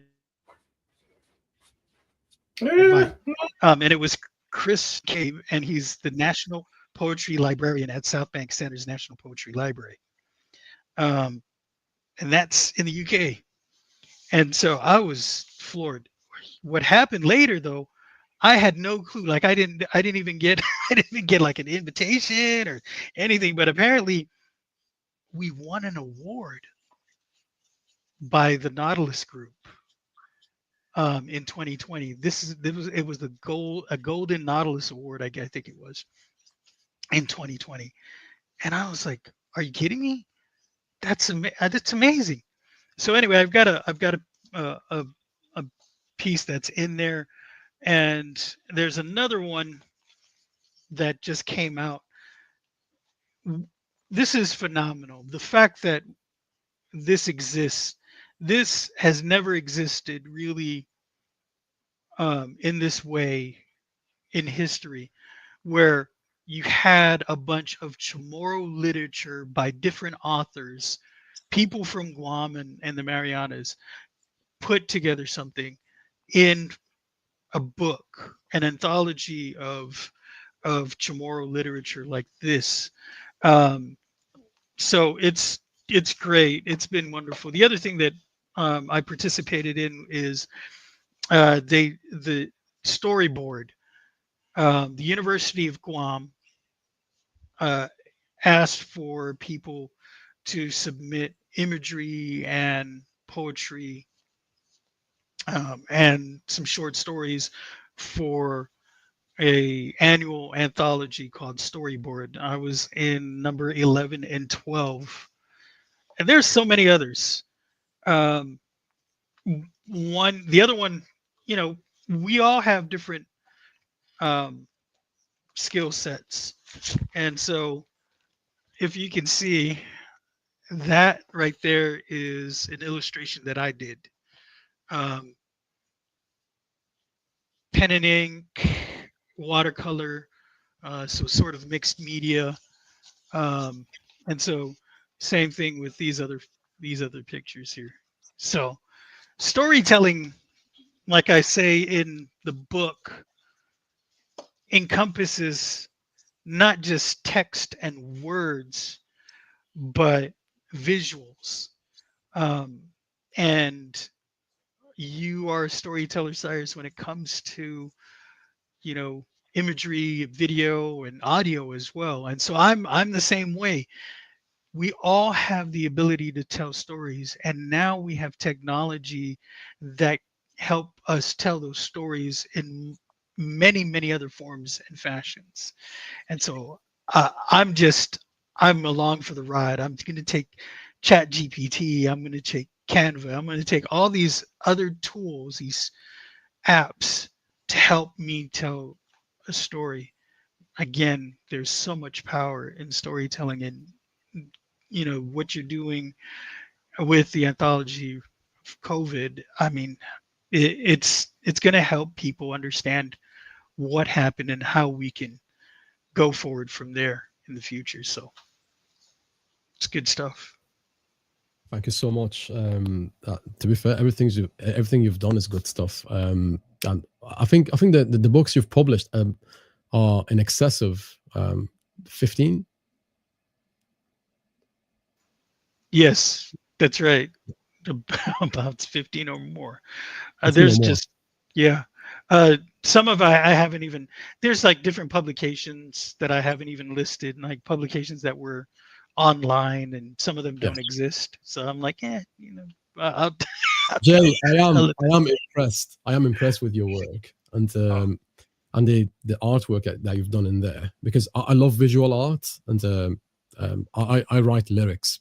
invite. And it was Chris Cave, and he's the National Poetry Librarian at South Bank Center's National Poetry Library. And that's in the UK. And so I was floored. What happened later, though, I had no clue. Like I didn't even get like an invitation or anything. But apparently, we won an award by the Nautilus Group in 2020. It was a Golden Nautilus Award. I think it was in 2020, and I was like, "Are you kidding me? That's amazing." So anyway, I've got a piece that's in there, and there's another one that just came out. This is phenomenal. The fact that this exists, this has never existed really in this way in history, where you had a bunch of Chamorro literature by different authors, people from Guam and the Marianas, put together something in a book, an anthology of Chamorro literature like this. So it's great. It's been wonderful. The other thing that I participated in is the storyboard. The University of Guam asked for people to submit imagery and poetry and some short stories for a annual anthology called Storyboard. I was in number 11 and 12, and there's so many others. The other one, we all have different skill sets, and so if you can see, that right there is an illustration that I did. Pen and ink, watercolor, so sort of mixed media, and so same thing with these other pictures here. So storytelling, like I say in the book, encompasses not just text and words, but visuals. And you are a storyteller, Cyrus, when it comes to, imagery, video, and audio as well. And so I'm the same way. We all have the ability to tell stories, and now we have technology that help us tell those stories in many, many other forms and fashions. And so I'm along for the ride. I'm going to take Chat GPT. I'm going to take Canva. I'm going to take all these other tools, these apps, to help me tell a story. Again, there's so much power in storytelling, and what you're doing with the anthology of COVID. I mean, it's going to help people understand what happened and how we can go forward from there in the future. So it's good stuff. Thank you so much. To be fair, everything you've done is good stuff. And I think that the books you've published are in excess of 15. Yes, that's right. About 15 or more. It's no There's more. just, yeah. Some of I haven't even, there's like different publications that I haven't even listed, and like publications that were online, and some of them Yeah. don't exist. So I'm like, I'll, Jay, I'll, I am impressed. I am impressed with your work and the artwork that you've done in there, because I love visual art, and I write lyrics,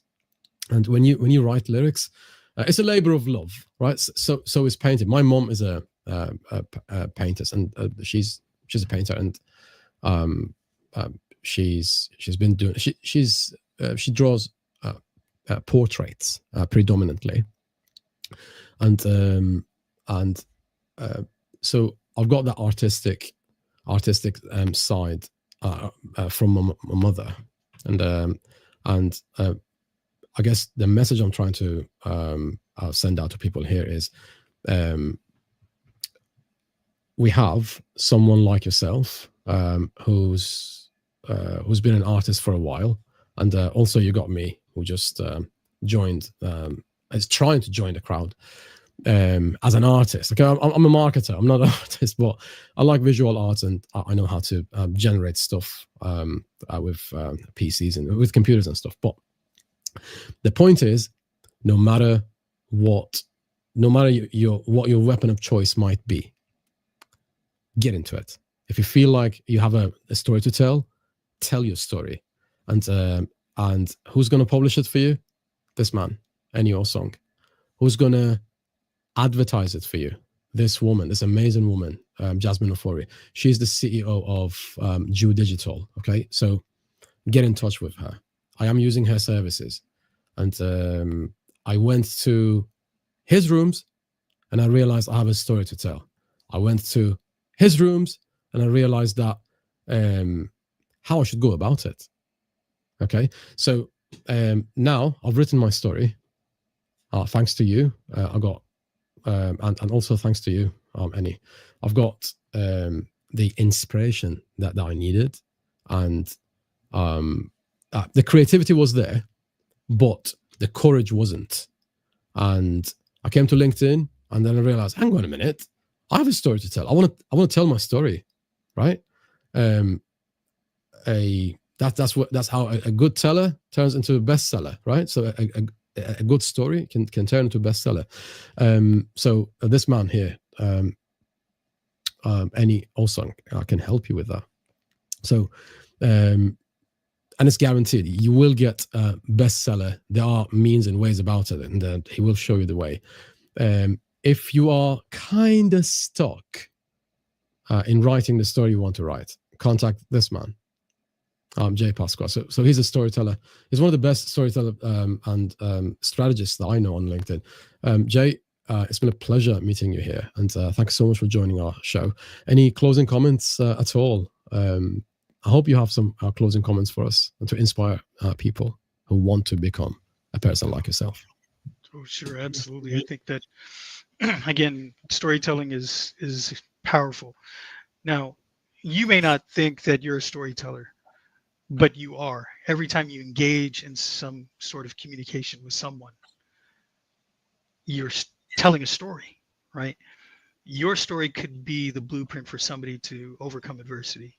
and when you write lyrics, it's a labor of love, right? So is painting. My mom is a painter, and she's a painter, and um, she's been doing she draws portraits predominantly, and so I've got that artistic side from my mother, and I guess the message I'm trying to send out to people here is, we have someone like yourself, who's been an artist for a while, and also you got me, who just joined, is trying to join the crowd as an artist. Okay, I'm a marketer. I'm not an artist, but I like visual arts, and I know how to generate stuff with PCs and with computers and stuff. But the point is, no matter what your weapon of choice might be, get into it. If you feel like you have a story to tell your story, and who's going to publish it for you? This man and your song. Who's going to advertise it for you? This woman, this amazing woman, Jasmine Ofori. She's the CEO of Jew Digital. Okay, so get in touch with her. I am using her services, and I went to his rooms, and I realized I have a story to tell. I went to his rooms, and I realized that how I should go about it. Okay, so now I've written my story. Thanks to you, I got, and also thanks to you, Annie. I've got the inspiration that I needed, and the creativity was there, but the courage wasn't. And I came to LinkedIn, and then I realized, hang on a minute, I have a story to tell. I want to tell my story, right? That's how a good teller turns into a bestseller, right? So a good story can turn into a bestseller. So this man here, Any Osang, can help you with that. So, and it's guaranteed you will get a bestseller. There are means and ways about it, and he will show you the way. If you are kind of stuck in writing the story you want to write, contact this man, Jay Pasqua. So he's a storyteller. He's one of the best storyteller and strategists that I know on LinkedIn. Jay, it's been a pleasure meeting you here, and thanks so much for joining our show. Any closing comments at all? I hope you have some closing comments for us, and to inspire people who want to become a person like yourself. Oh, sure, absolutely. I think that again, storytelling is powerful. Now, you may not think that you're a storyteller, but you are. Every time you engage in some sort of communication with someone, you're telling a story, right? Your story could be the blueprint for somebody to overcome adversity.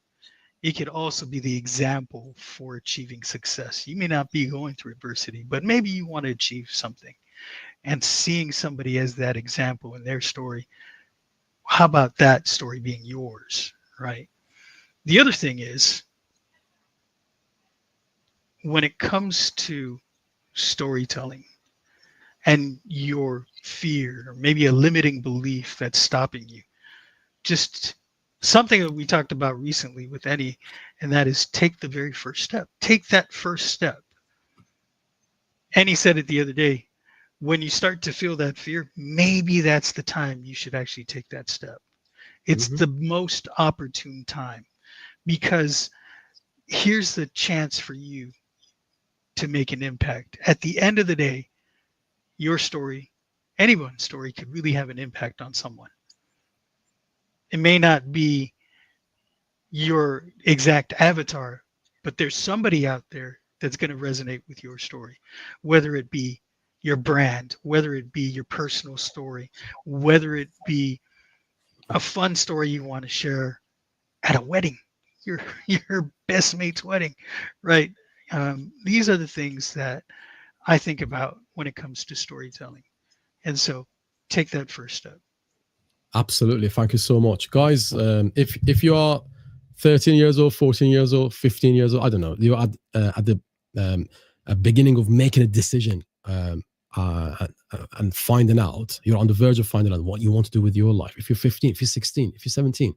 It could also be the example for achieving success. You may not be going through adversity, but maybe you want to achieve something. And seeing somebody as that example in their story, how about that story being yours, right? The other thing is, when it comes to storytelling and your fear, or maybe a limiting belief that's stopping you, just something that we talked about recently with Eddie, and that is take the very first step. Take that first step. And he said it the other day, when you start to feel that fear, maybe that's the time you should actually take that step. It's the most opportune time, because here's the chance for you to make an impact. At the end of the day, your story, anyone's story, could really have an impact on someone. It may not be your exact avatar, but there's somebody out there that's going to resonate with your story, whether it be your brand, whether it be your personal story, whether it be a fun story you want to share at a wedding, your best mate's wedding, right? These are the things that I think about when it comes to storytelling. And so take that first step. Absolutely. Thank you so much. Guys, if you are 13 years old, 14 years old, 15 years old, I don't know, you're at the beginning of making a decision and finding out, you're on the verge of finding out what you want to do with your life. If you're 15, if you're 16, if you're 17,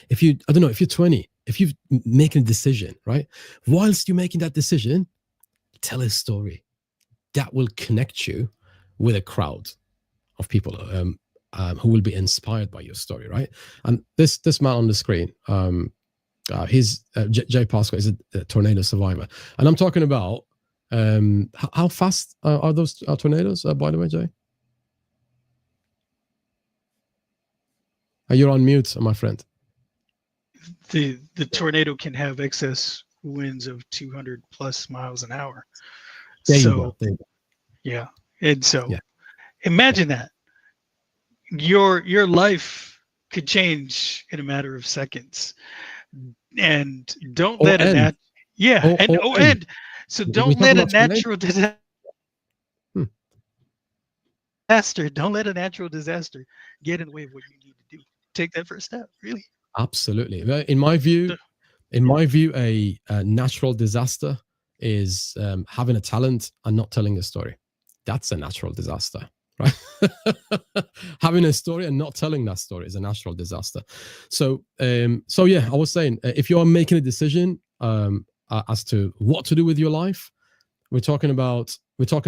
if you, I don't know, if you're 20, if you're making a decision, right? Whilst you're making that decision, tell a story that will connect you with a crowd of people who will be inspired by your story, right? And this man on the screen, he's Jay Pascoe, is a tornado survivor, and I'm talking about how fast are those tornadoes? By the way, Jay, you're on mute, my friend. The tornado can have excess winds of 200 plus miles an hour. There you go. Yeah, and so imagine that your life could change in a matter of seconds, and don't let a natural disaster. Don't let a natural disaster get in the way of what you need to do. Take that first step, really. Absolutely. In my view, a natural disaster is having a talent and not telling a story. That's a natural disaster, right? Having a story and not telling that story is a natural disaster. So yeah, I was saying, if you're making a decision as to what to do with your life, we're talking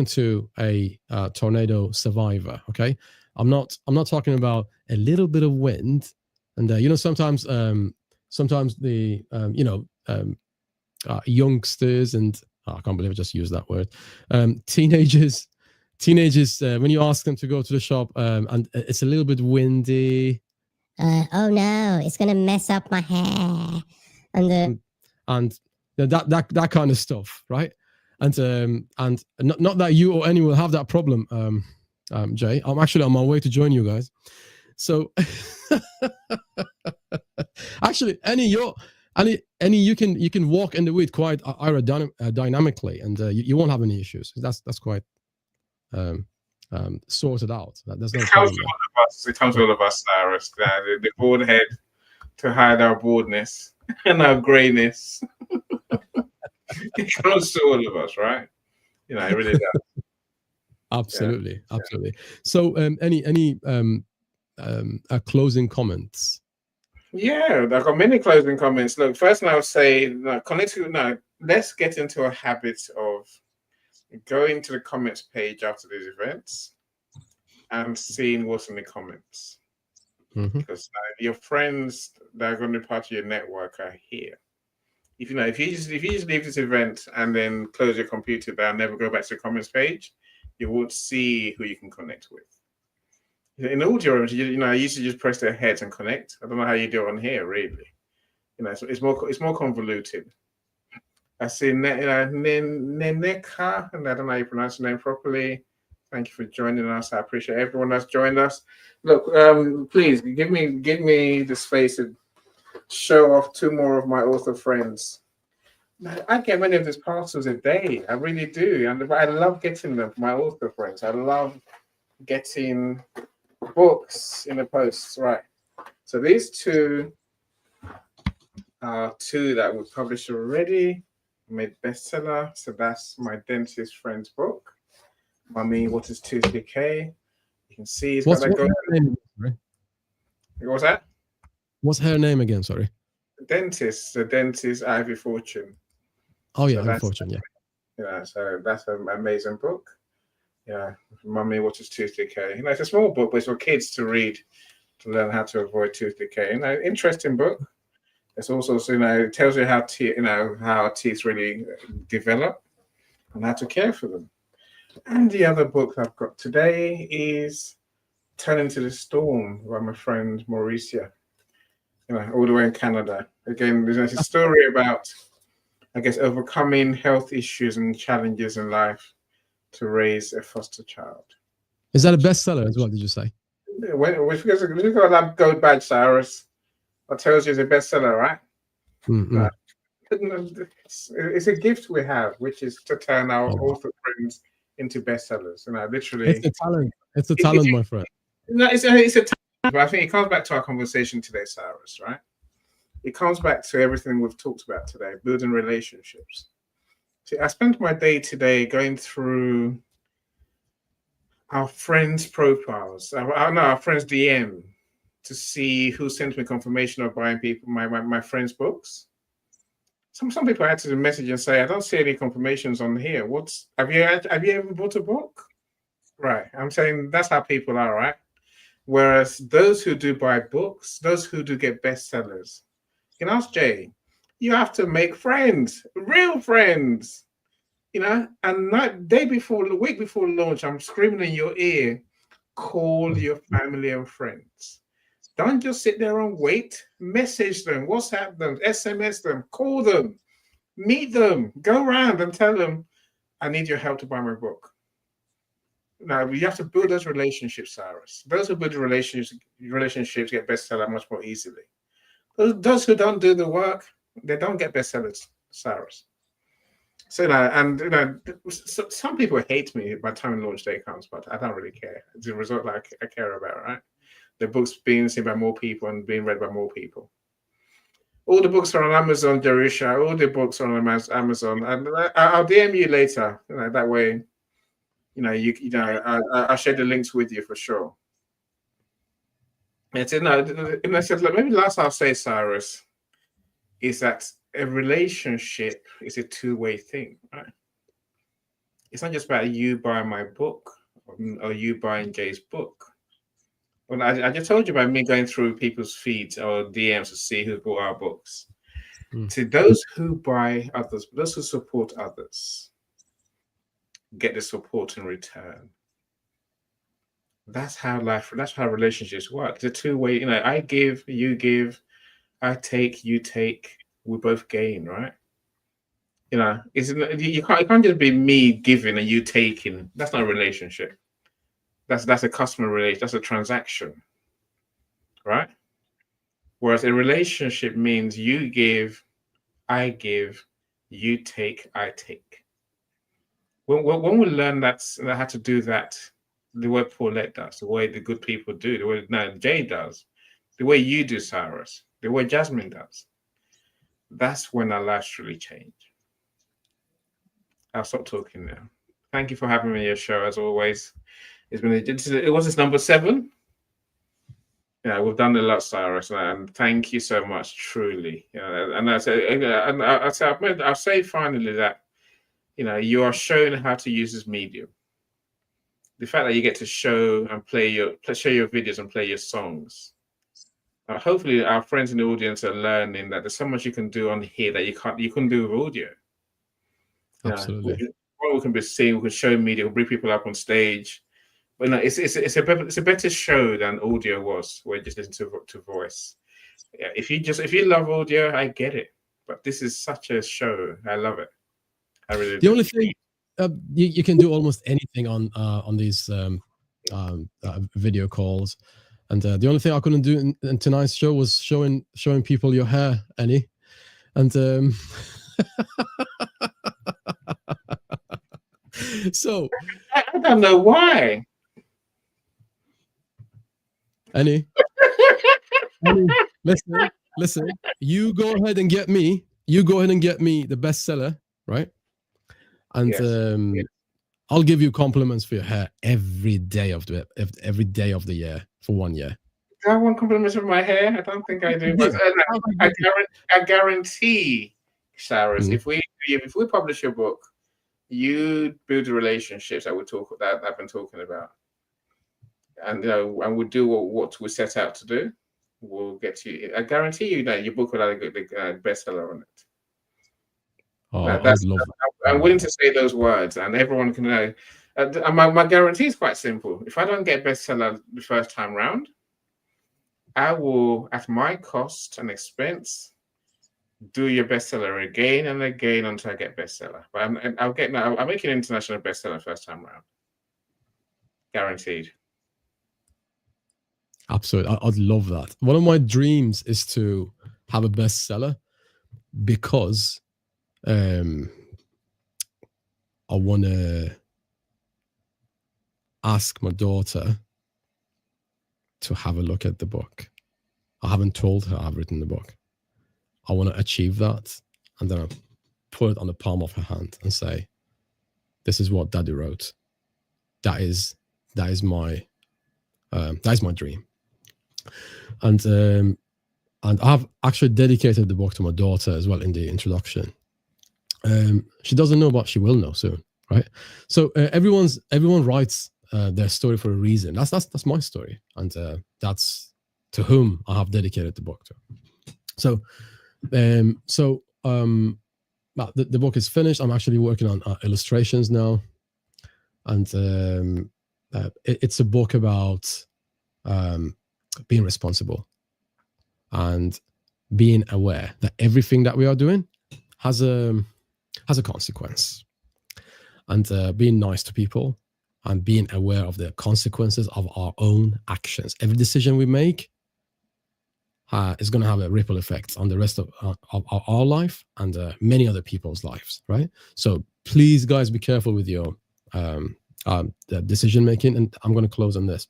to a tornado survivor. Okay, I'm not talking about a little bit of wind, and sometimes the youngsters and I can't believe I just used that word. Teenagers, when you ask them to go to the shop and it's a little bit windy. Oh no, it's gonna mess up my hair, and that kind of stuff, right? And not that you or anyone will have that problem, Jay. I'm actually on my way to join you guys. So actually, you can walk in the weed quite aerodynamically, and you won't have any issues. That's quite sorted out. There's no problem. It comes to all of us, Cyrus. The board head to hide our boredness and our grayness. It comes to all of us, right? It really does. Absolutely. So, any closing comments? Yeah, I've got many closing comments. Look, first, I would say, let's get into a habit of going to the comments page after these events and seeing what's in the comments. Mm-hmm. Because your friends that are going to be part of your network are here. If you just leave this event and then close your computer down, never go back to the comments page, you won't see who you can connect with. In audio, I used to just press their heads and connect. I don't know how you do it on here, really. So it's more convoluted. I see Neneka, and I don't know how you pronounce the name properly. Thank you for joining us. I appreciate everyone that's joined us. Look, please give me the space to show off two more of my author friends. I get many of these parcels a day. I really do, and I love getting them. My author friends. I love getting books in the post. Right. So these two are two that were published already, made bestseller. So that's my dentist friend's book, Mummy, What is Tooth Decay? You can see it's got that. What's that? What's her name again? Sorry. The dentist, Ivy Fortune. Oh yeah, Ivy Fortune. Yeah. Yeah. So that's an amazing book. Yeah, Mummy, What is Tooth Decay? It's a small book, but it's for kids to read to learn how to avoid tooth decay. Interesting book. It's also, it tells you how teeth really develop and how to care for them. And the other book I've got today is Turning to the Storm by my friend Mauricia, all the way in Canada. Again, there's a story about I guess, overcoming health issues and challenges in life to raise a foster child. Is that a bestseller as well? Did you say? Which got that gold badge, Cyrus. That tells you it's a bestseller, right? Mm-hmm. It's a gift we have, which is to turn our author friends into bestsellers. Literally, it's a talent. It's a talent, my friend. No, it's a talent, but I think it comes back to our conversation today, Cyrus. Right? It comes back to everything we've talked about today: building relationships. See, I spent my day today going through our friends' profiles. Our friends' DM to see who sent me confirmation of buying my friends' books. Some people had to message and say, I don't see any confirmations on here. Have you ever bought a book? Right. I'm saying that's how people are, right? Whereas those who do buy books, those who do get bestsellers, you can ask Jay, you have to make friends, real friends, and the week before launch, I'm screaming in your ear, call your family and friends. Don't just sit there and wait. Message them, WhatsApp them, SMS them, call them, meet them, go around and tell them, I need your help to buy my book. Now, you have to build those relationships, Cyrus. Those who build relationships get bestseller much more easily. Those who don't do the work, they don't get bestsellers, Cyrus. So, some people hate me by the time launch day comes, but I don't really care. It's a result that I care about, right? The books being seen by more people and being read by more people. All the books are on Amazon, Jerusha. All the books are on Amazon, and I'll DM you later. That way, I'll share the links with you for sure. And I said, maybe last I'll say, Cyrus, is that a relationship is a two-way thing, right? It's not just about you buying my book or you buying Jay's book. Well, I just told you about me going through people's feeds or DMs to see who bought our books. To those who buy others, those who support others, get the support in return. That's how relationships work. It's a two-way, I give, you give, I take, you take, we both gain, right? You can't just be me giving and you taking. That's not a relationship. That's a customer relation. That's a transaction, right? Whereas a relationship means you give, I give, you take, I take. When we learn how to do that, the way Paulette does, the way the good people do, the way Jay does, the way you do, Cyrus, the way Jasmine does, that's when our lives truly change. I'll stop talking now. Thank you for having me on your show, as always. It was this number 7. Yeah, we've done a lot, Cyrus, and thank you so much, truly. And I'll say finally that you are shown how to use this medium. The fact that you get to show and play your videos and play your songs. Hopefully, our friends in the audience are learning that there's so much you can do on here that you couldn't do with audio. Absolutely. We can be seen, we can show media, we'll bring people up on stage. But it's a better show than audio was, where you just listen to voice. Yeah, if you love audio, I get it. But this is such a show. I love it. I really. The only thing you can do almost anything on these video calls, and the only thing I couldn't do in tonight's show was showing people your hair, Annie, and so I don't know why. Annie, listen. You go ahead and get me the bestseller, right? And yes. I'll give you compliments for your hair every day of the year for 1 year. Do I want compliments for my hair? I don't think I do. But I guarantee, Cyrus, if we publish your book, you build the relationships that I've been talking about. And and we'll do what we set out to do. We'll get you. I guarantee you that your book will have a good bestseller on it. Oh, I'm willing to say those words, and everyone can know. My guarantee is quite simple. If I don't get bestseller the first time round, I will, at my cost and expense, do your bestseller again and again until I get bestseller. But I'll make an international bestseller first time around. Guaranteed. Absolutely. I'd love that. One of my dreams is to have a bestseller because I want to ask my daughter to have a look at the book. I haven't told her I've written the book. I want to achieve that, and then I put it on the palm of her hand and say, "This is what Daddy wrote. That is my dream." And I've actually dedicated the book to my daughter as well in the introduction. She doesn't know, but she will know soon, right? So everyone writes their story for a reason. That's my story, and that's to whom I have dedicated the book to. So the book is finished. I'm actually working on illustrations now, and it's a book about being responsible and being aware that everything that we are doing has a consequence, and being nice to people and being aware of the consequences of our own actions. Every decision we make is going to have a ripple effect on the rest of our life and many other people's lives, right? So please, guys, be careful with your decision making. And I'm going to close on this.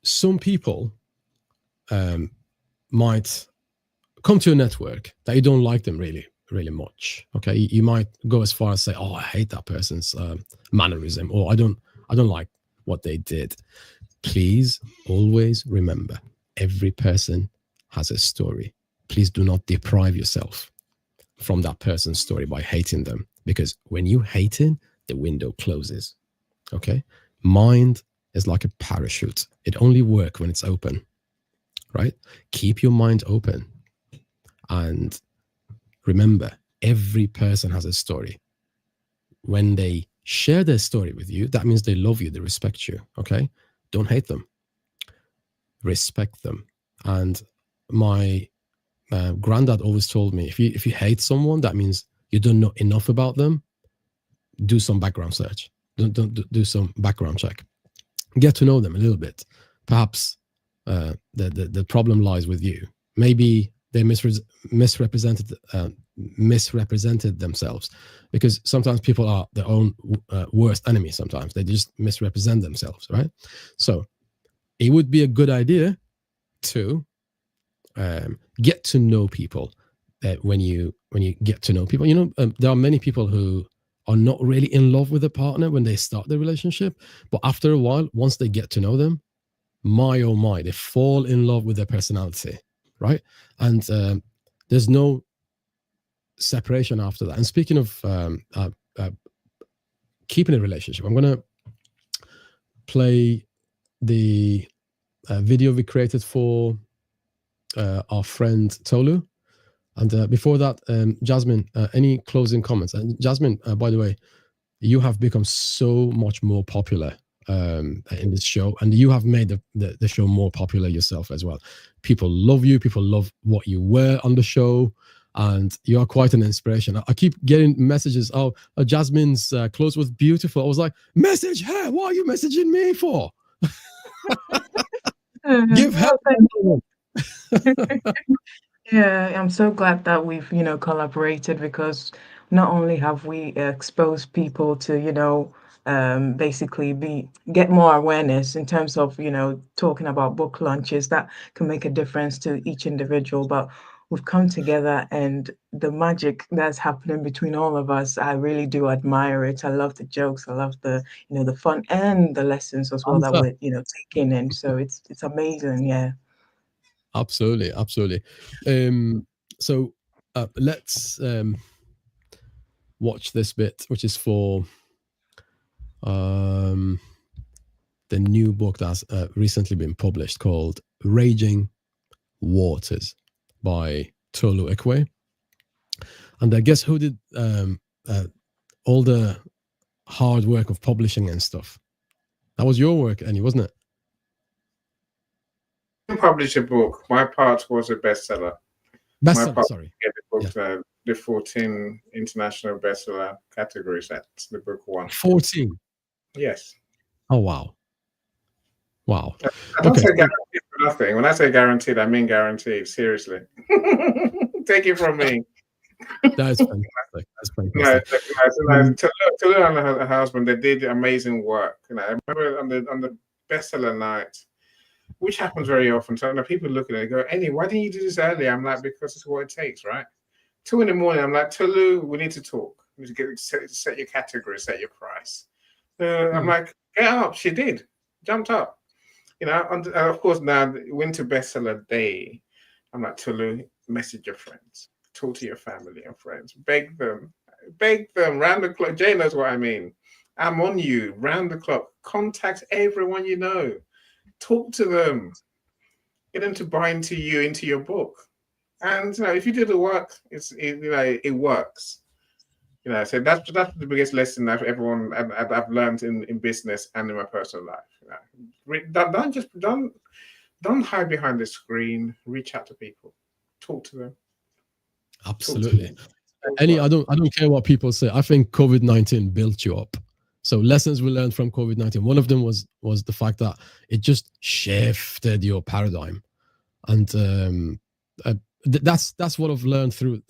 Some people might come to a network that you don't like them really much. Okay, you might go as far as say, "Oh, I hate that person's mannerism," or "I don't like what they did." Please always remember, every person has a story. Please do not deprive yourself from that person's story by hating them, because when you hate it, the window closes. Okay, mind is like a parachute. It only works when it's open, right? Keep your mind open. And remember, every person has a story. When they share their story with you, that means they love you, they respect you, okay? Don't hate them. Respect them. And my granddad always told me, if you hate someone, that means you don't know enough about them. Do some background search. Don't do some background check. Get to know them a little bit. Perhaps the problem lies with you. Maybe they misrepresented themselves, because sometimes people are their own worst enemy. Sometimes they just misrepresent themselves, right? So it would be a good idea to get to know people. When you get to know people, there are many people who are not really in love with a partner when they start the relationship, but after a while, once they get to know them, my oh my, they fall in love with their personality, right? And there's no separation after that. And speaking of keeping a relationship, I'm going to play the video we created for our friend Tolu. And before that, Jasmine, any closing comments? And Jasmine, by the way, you have become so much more popular in this show, and you have made the show more popular yourself as well. People love you. People love what you wear on the show, and you are quite an inspiration. I keep getting messages, "Oh, Jasmine's clothes was beautiful." I was like, "Message her. What are you messaging me for?" Give her. Yeah, I'm so glad that we've, collaborated, because not only have we exposed people to, basically get more awareness in terms of, talking about book launches that can make a difference to each individual, but we've come together, and the magic that's happening between all of us, I really do admire it. I love the jokes, I love the, the fun and the lessons as well that we're, taking in. So it's amazing, yeah. Absolutely. So let's watch this bit, which is for the new book that's recently been published, called Raging Waters by Tolu Ekwe. And I guess who did all the hard work of publishing and stuff? That was your work, Annie, wasn't it? Publish a book. My part was a bestseller. Bestseller, partner sorry. get the book, the 14 international bestseller categories. That's the book one. 14. Yes. Oh, wow. Wow. I don't Okay. say guaranteed for nothing. When I say guaranteed, I mean guaranteed. Seriously. Take it from me. That's fantastic. That's No, fantastic. Tulu and her husband, they did amazing work. I remember on the bestseller night, which happens very often. So people look at it and go, Annie, why didn't you do this earlier? I'm like, because it's what it takes, right? 2 in the morning, I'm like, Tulu, we need to talk. We need to set your category, set your price. I'm like, get up. She did. Jumped up. Of course, now winter bestseller day, I'm like, Tulu, message your friends. Talk to your family and friends. Beg them round the clock. Jay knows what I mean. I'm on you round the clock. Contact everyone you know. Talk to them. Get them to buy into your book. And if you do the work, it works. So that's the biggest lesson I've learned in business and in my personal life. Don't hide behind the screen. Reach out to people. Talk to them. Absolutely. Annie, I don't care what people say. I think COVID-19 built you up. So lessons we learned from COVID-19. One of them was the fact that it just shifted your paradigm, and that's what I've learned through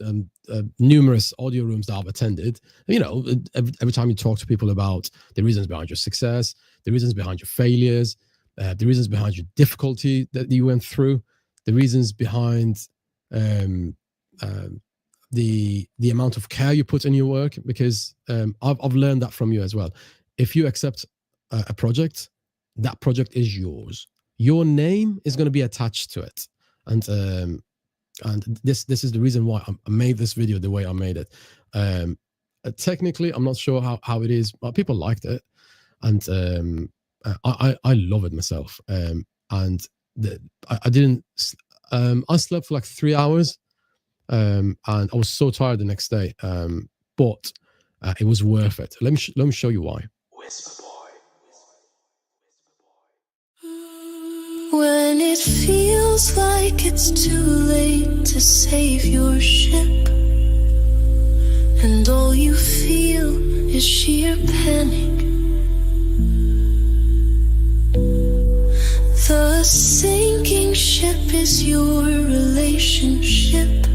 numerous audio rooms that I've attended. Every time you talk to people about the reasons behind your success, the reasons behind your failures, the reasons behind your difficulty that you went through, the reasons behind the amount of care you put in your work, because I've learned that from you as well. If you accept a project, that project is yours. Your name is going to be attached to it, and this is the reason why I made this video the way I made it. Technically, I'm not sure how it is, but people liked it, and I love it myself. I didn't. I slept for like 3 hours. And I was so tired the next day, but it was worth it. Let me show you why. When it feels like it's too late to save your ship, and all you feel is sheer panic, the sinking ship is your relationship.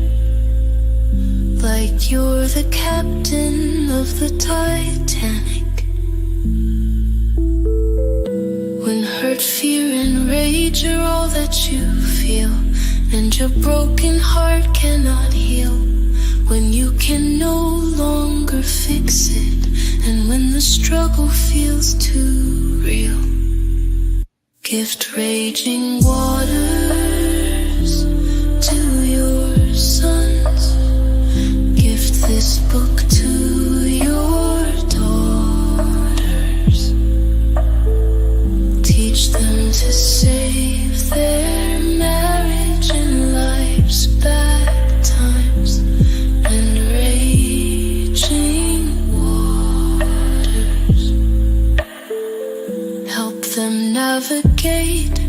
Like you're the captain of the Titanic. When hurt, fear, and rage are all that you feel, and your broken heart cannot heal. When you can no longer fix it, and when the struggle feels too real. Gift raging waters to your sons. Gift this book to your daughters. Teach them to save their marriage in life's bad times and raging waters. Help them navigate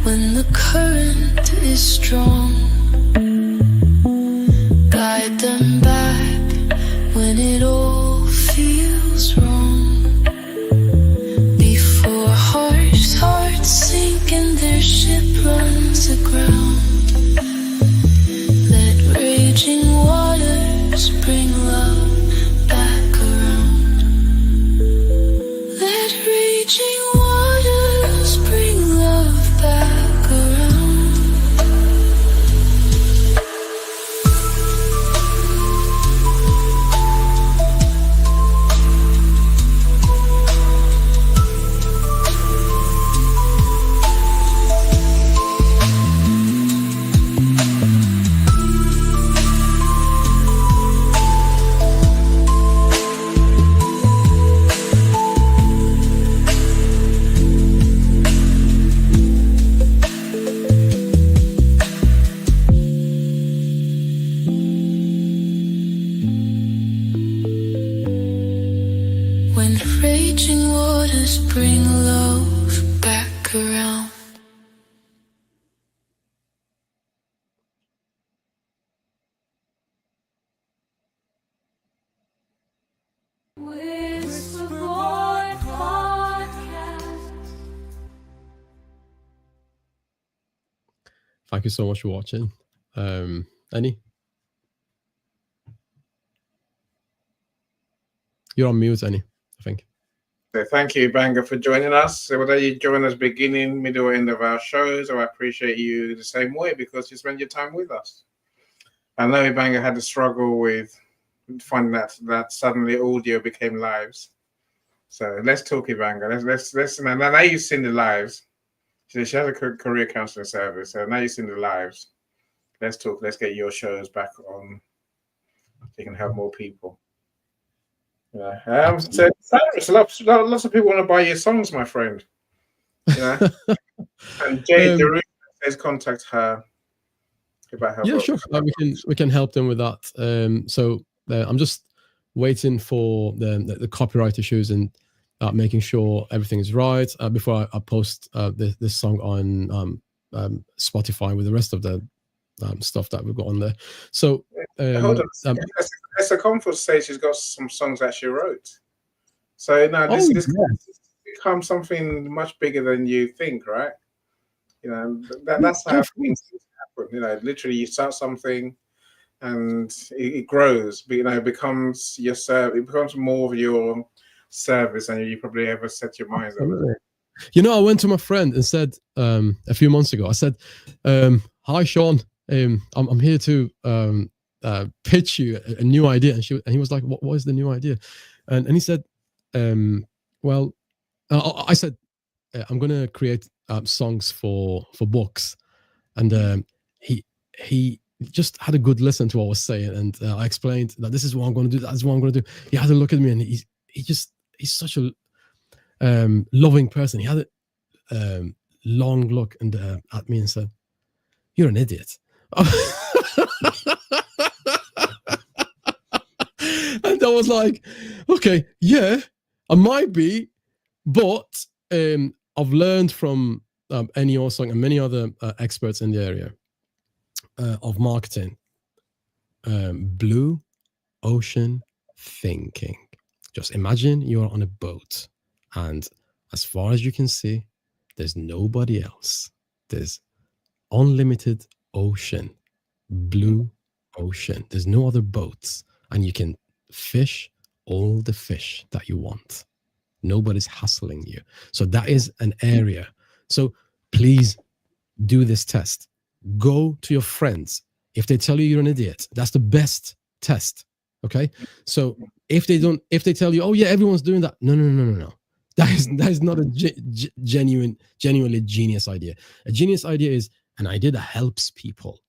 when the current is strong. Guide them back when it all feels wrong. Before hearts sink and their ship runs aground. Let raging waters bring love back around. Let raging waters bring love back around. When raging waters bring love back around. thank you so much for watching. Any? You're on mute, Any, I think. So thank you, Banga, for joining us. So whether you join us beginning, middle, or end of our shows, I appreciate you the same way because you spend your time with us. I know Banga had to struggle with finding that suddenly audio became lives. So let's talk, Banga. Let's now you've seen the lives. She has a career counseling service. So now you've seen the lives. Let's talk. Let's get your shows back on. So you can help more people. Yeah. So lots of people want to buy your songs, my friend. Yeah. And Jade, says contact her about her. Yeah, book. sure. We can help them with that. So I'm just waiting for the copyright issues and making sure everything is right before I post this song on Spotify with the rest of the stuff that we've got on there. So hold on. Esther Comfort says she's got some songs that she wrote. So now this becomes something much bigger than you think, right? You know, that's how things happen. You know, literally you start something and it grows, but it becomes your service. It becomes more of your service than you probably ever set your mind on. I went to my friend and said a few months ago, I said, hi Sean, I'm here to pitch you a new idea. And he was like, what is the new idea? And he said, I said, I'm going to create songs for books. And he just had a good listen to what I was saying. And I explained that this is what I'm going to do. That's what I'm going to do. He had a look at me and he's such a loving person. He had a long look at me and said, "You're an idiot." And I was like, okay, yeah, I might be, but I've learned from Ennio Osong and many other experts in the area of marketing, blue ocean thinking. Just imagine you're on a boat and as far as you can see, there's nobody else. There's unlimited ocean, blue ocean. There's no other boats and you can fish all the fish that you want. Nobody's hassling you. So that is an area. So please do this test. Go to your friends. If they tell you you're an idiot, that's the best test. Okay. So if they tell you, oh yeah, everyone's doing that. No. That is not a genuinely genius idea. A genius idea is an idea that helps people.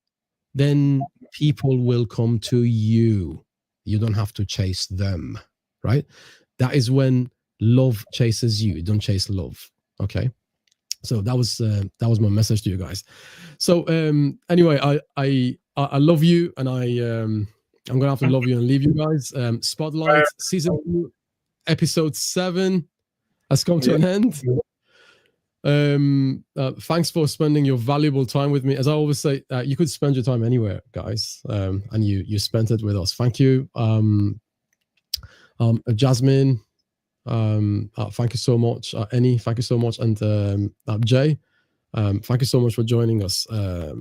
Then people will come to you. You don't have to chase them, right? That is when love chases you. Don't chase love. Okay. So that was my message to you guys. So anyway, I love you, and I'm gonna have to love you and leave you guys. Spotlight season 2, episode 7 has come to an end. Thanks for spending your valuable time with me. As I always say, you could spend your time anywhere, guys, and you spent it with us. Thank you, Jasmine. Thank you so much, Eni. Thank you so much, and Jay. Thank you so much for joining us. I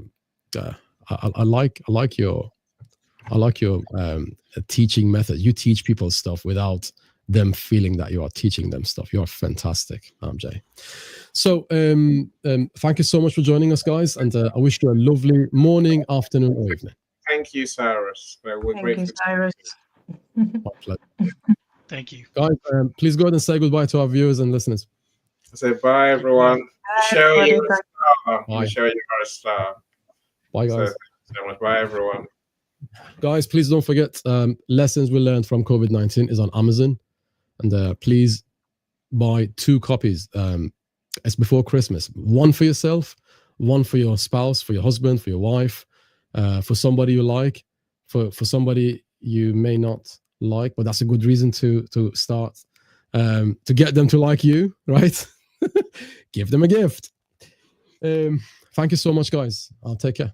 like your teaching method. You teach people stuff without them feeling that you are teaching them stuff. You are fantastic, Jay. So thank you so much for joining us, guys, and I wish you a lovely morning, afternoon, or evening. Thank you, Cyrus. Thank you, Cyrus. My pleasure. Thank you. Guys, please go ahead and say goodbye to our viewers and listeners. Say bye, everyone. Michelle, you're a star. Bye. Michelle, you're a star. Bye, guys. So much. Bye, everyone. Guys, please don't forget, lessons we learned from COVID-19 is on Amazon. And please buy 2 copies. It's before Christmas. One for yourself, one for your spouse, for your husband, for your wife, for somebody you like, for somebody you may not like, but that's a good reason to start, to get them to like you, right? Give them a gift. Thank you so much, guys. I'll take care.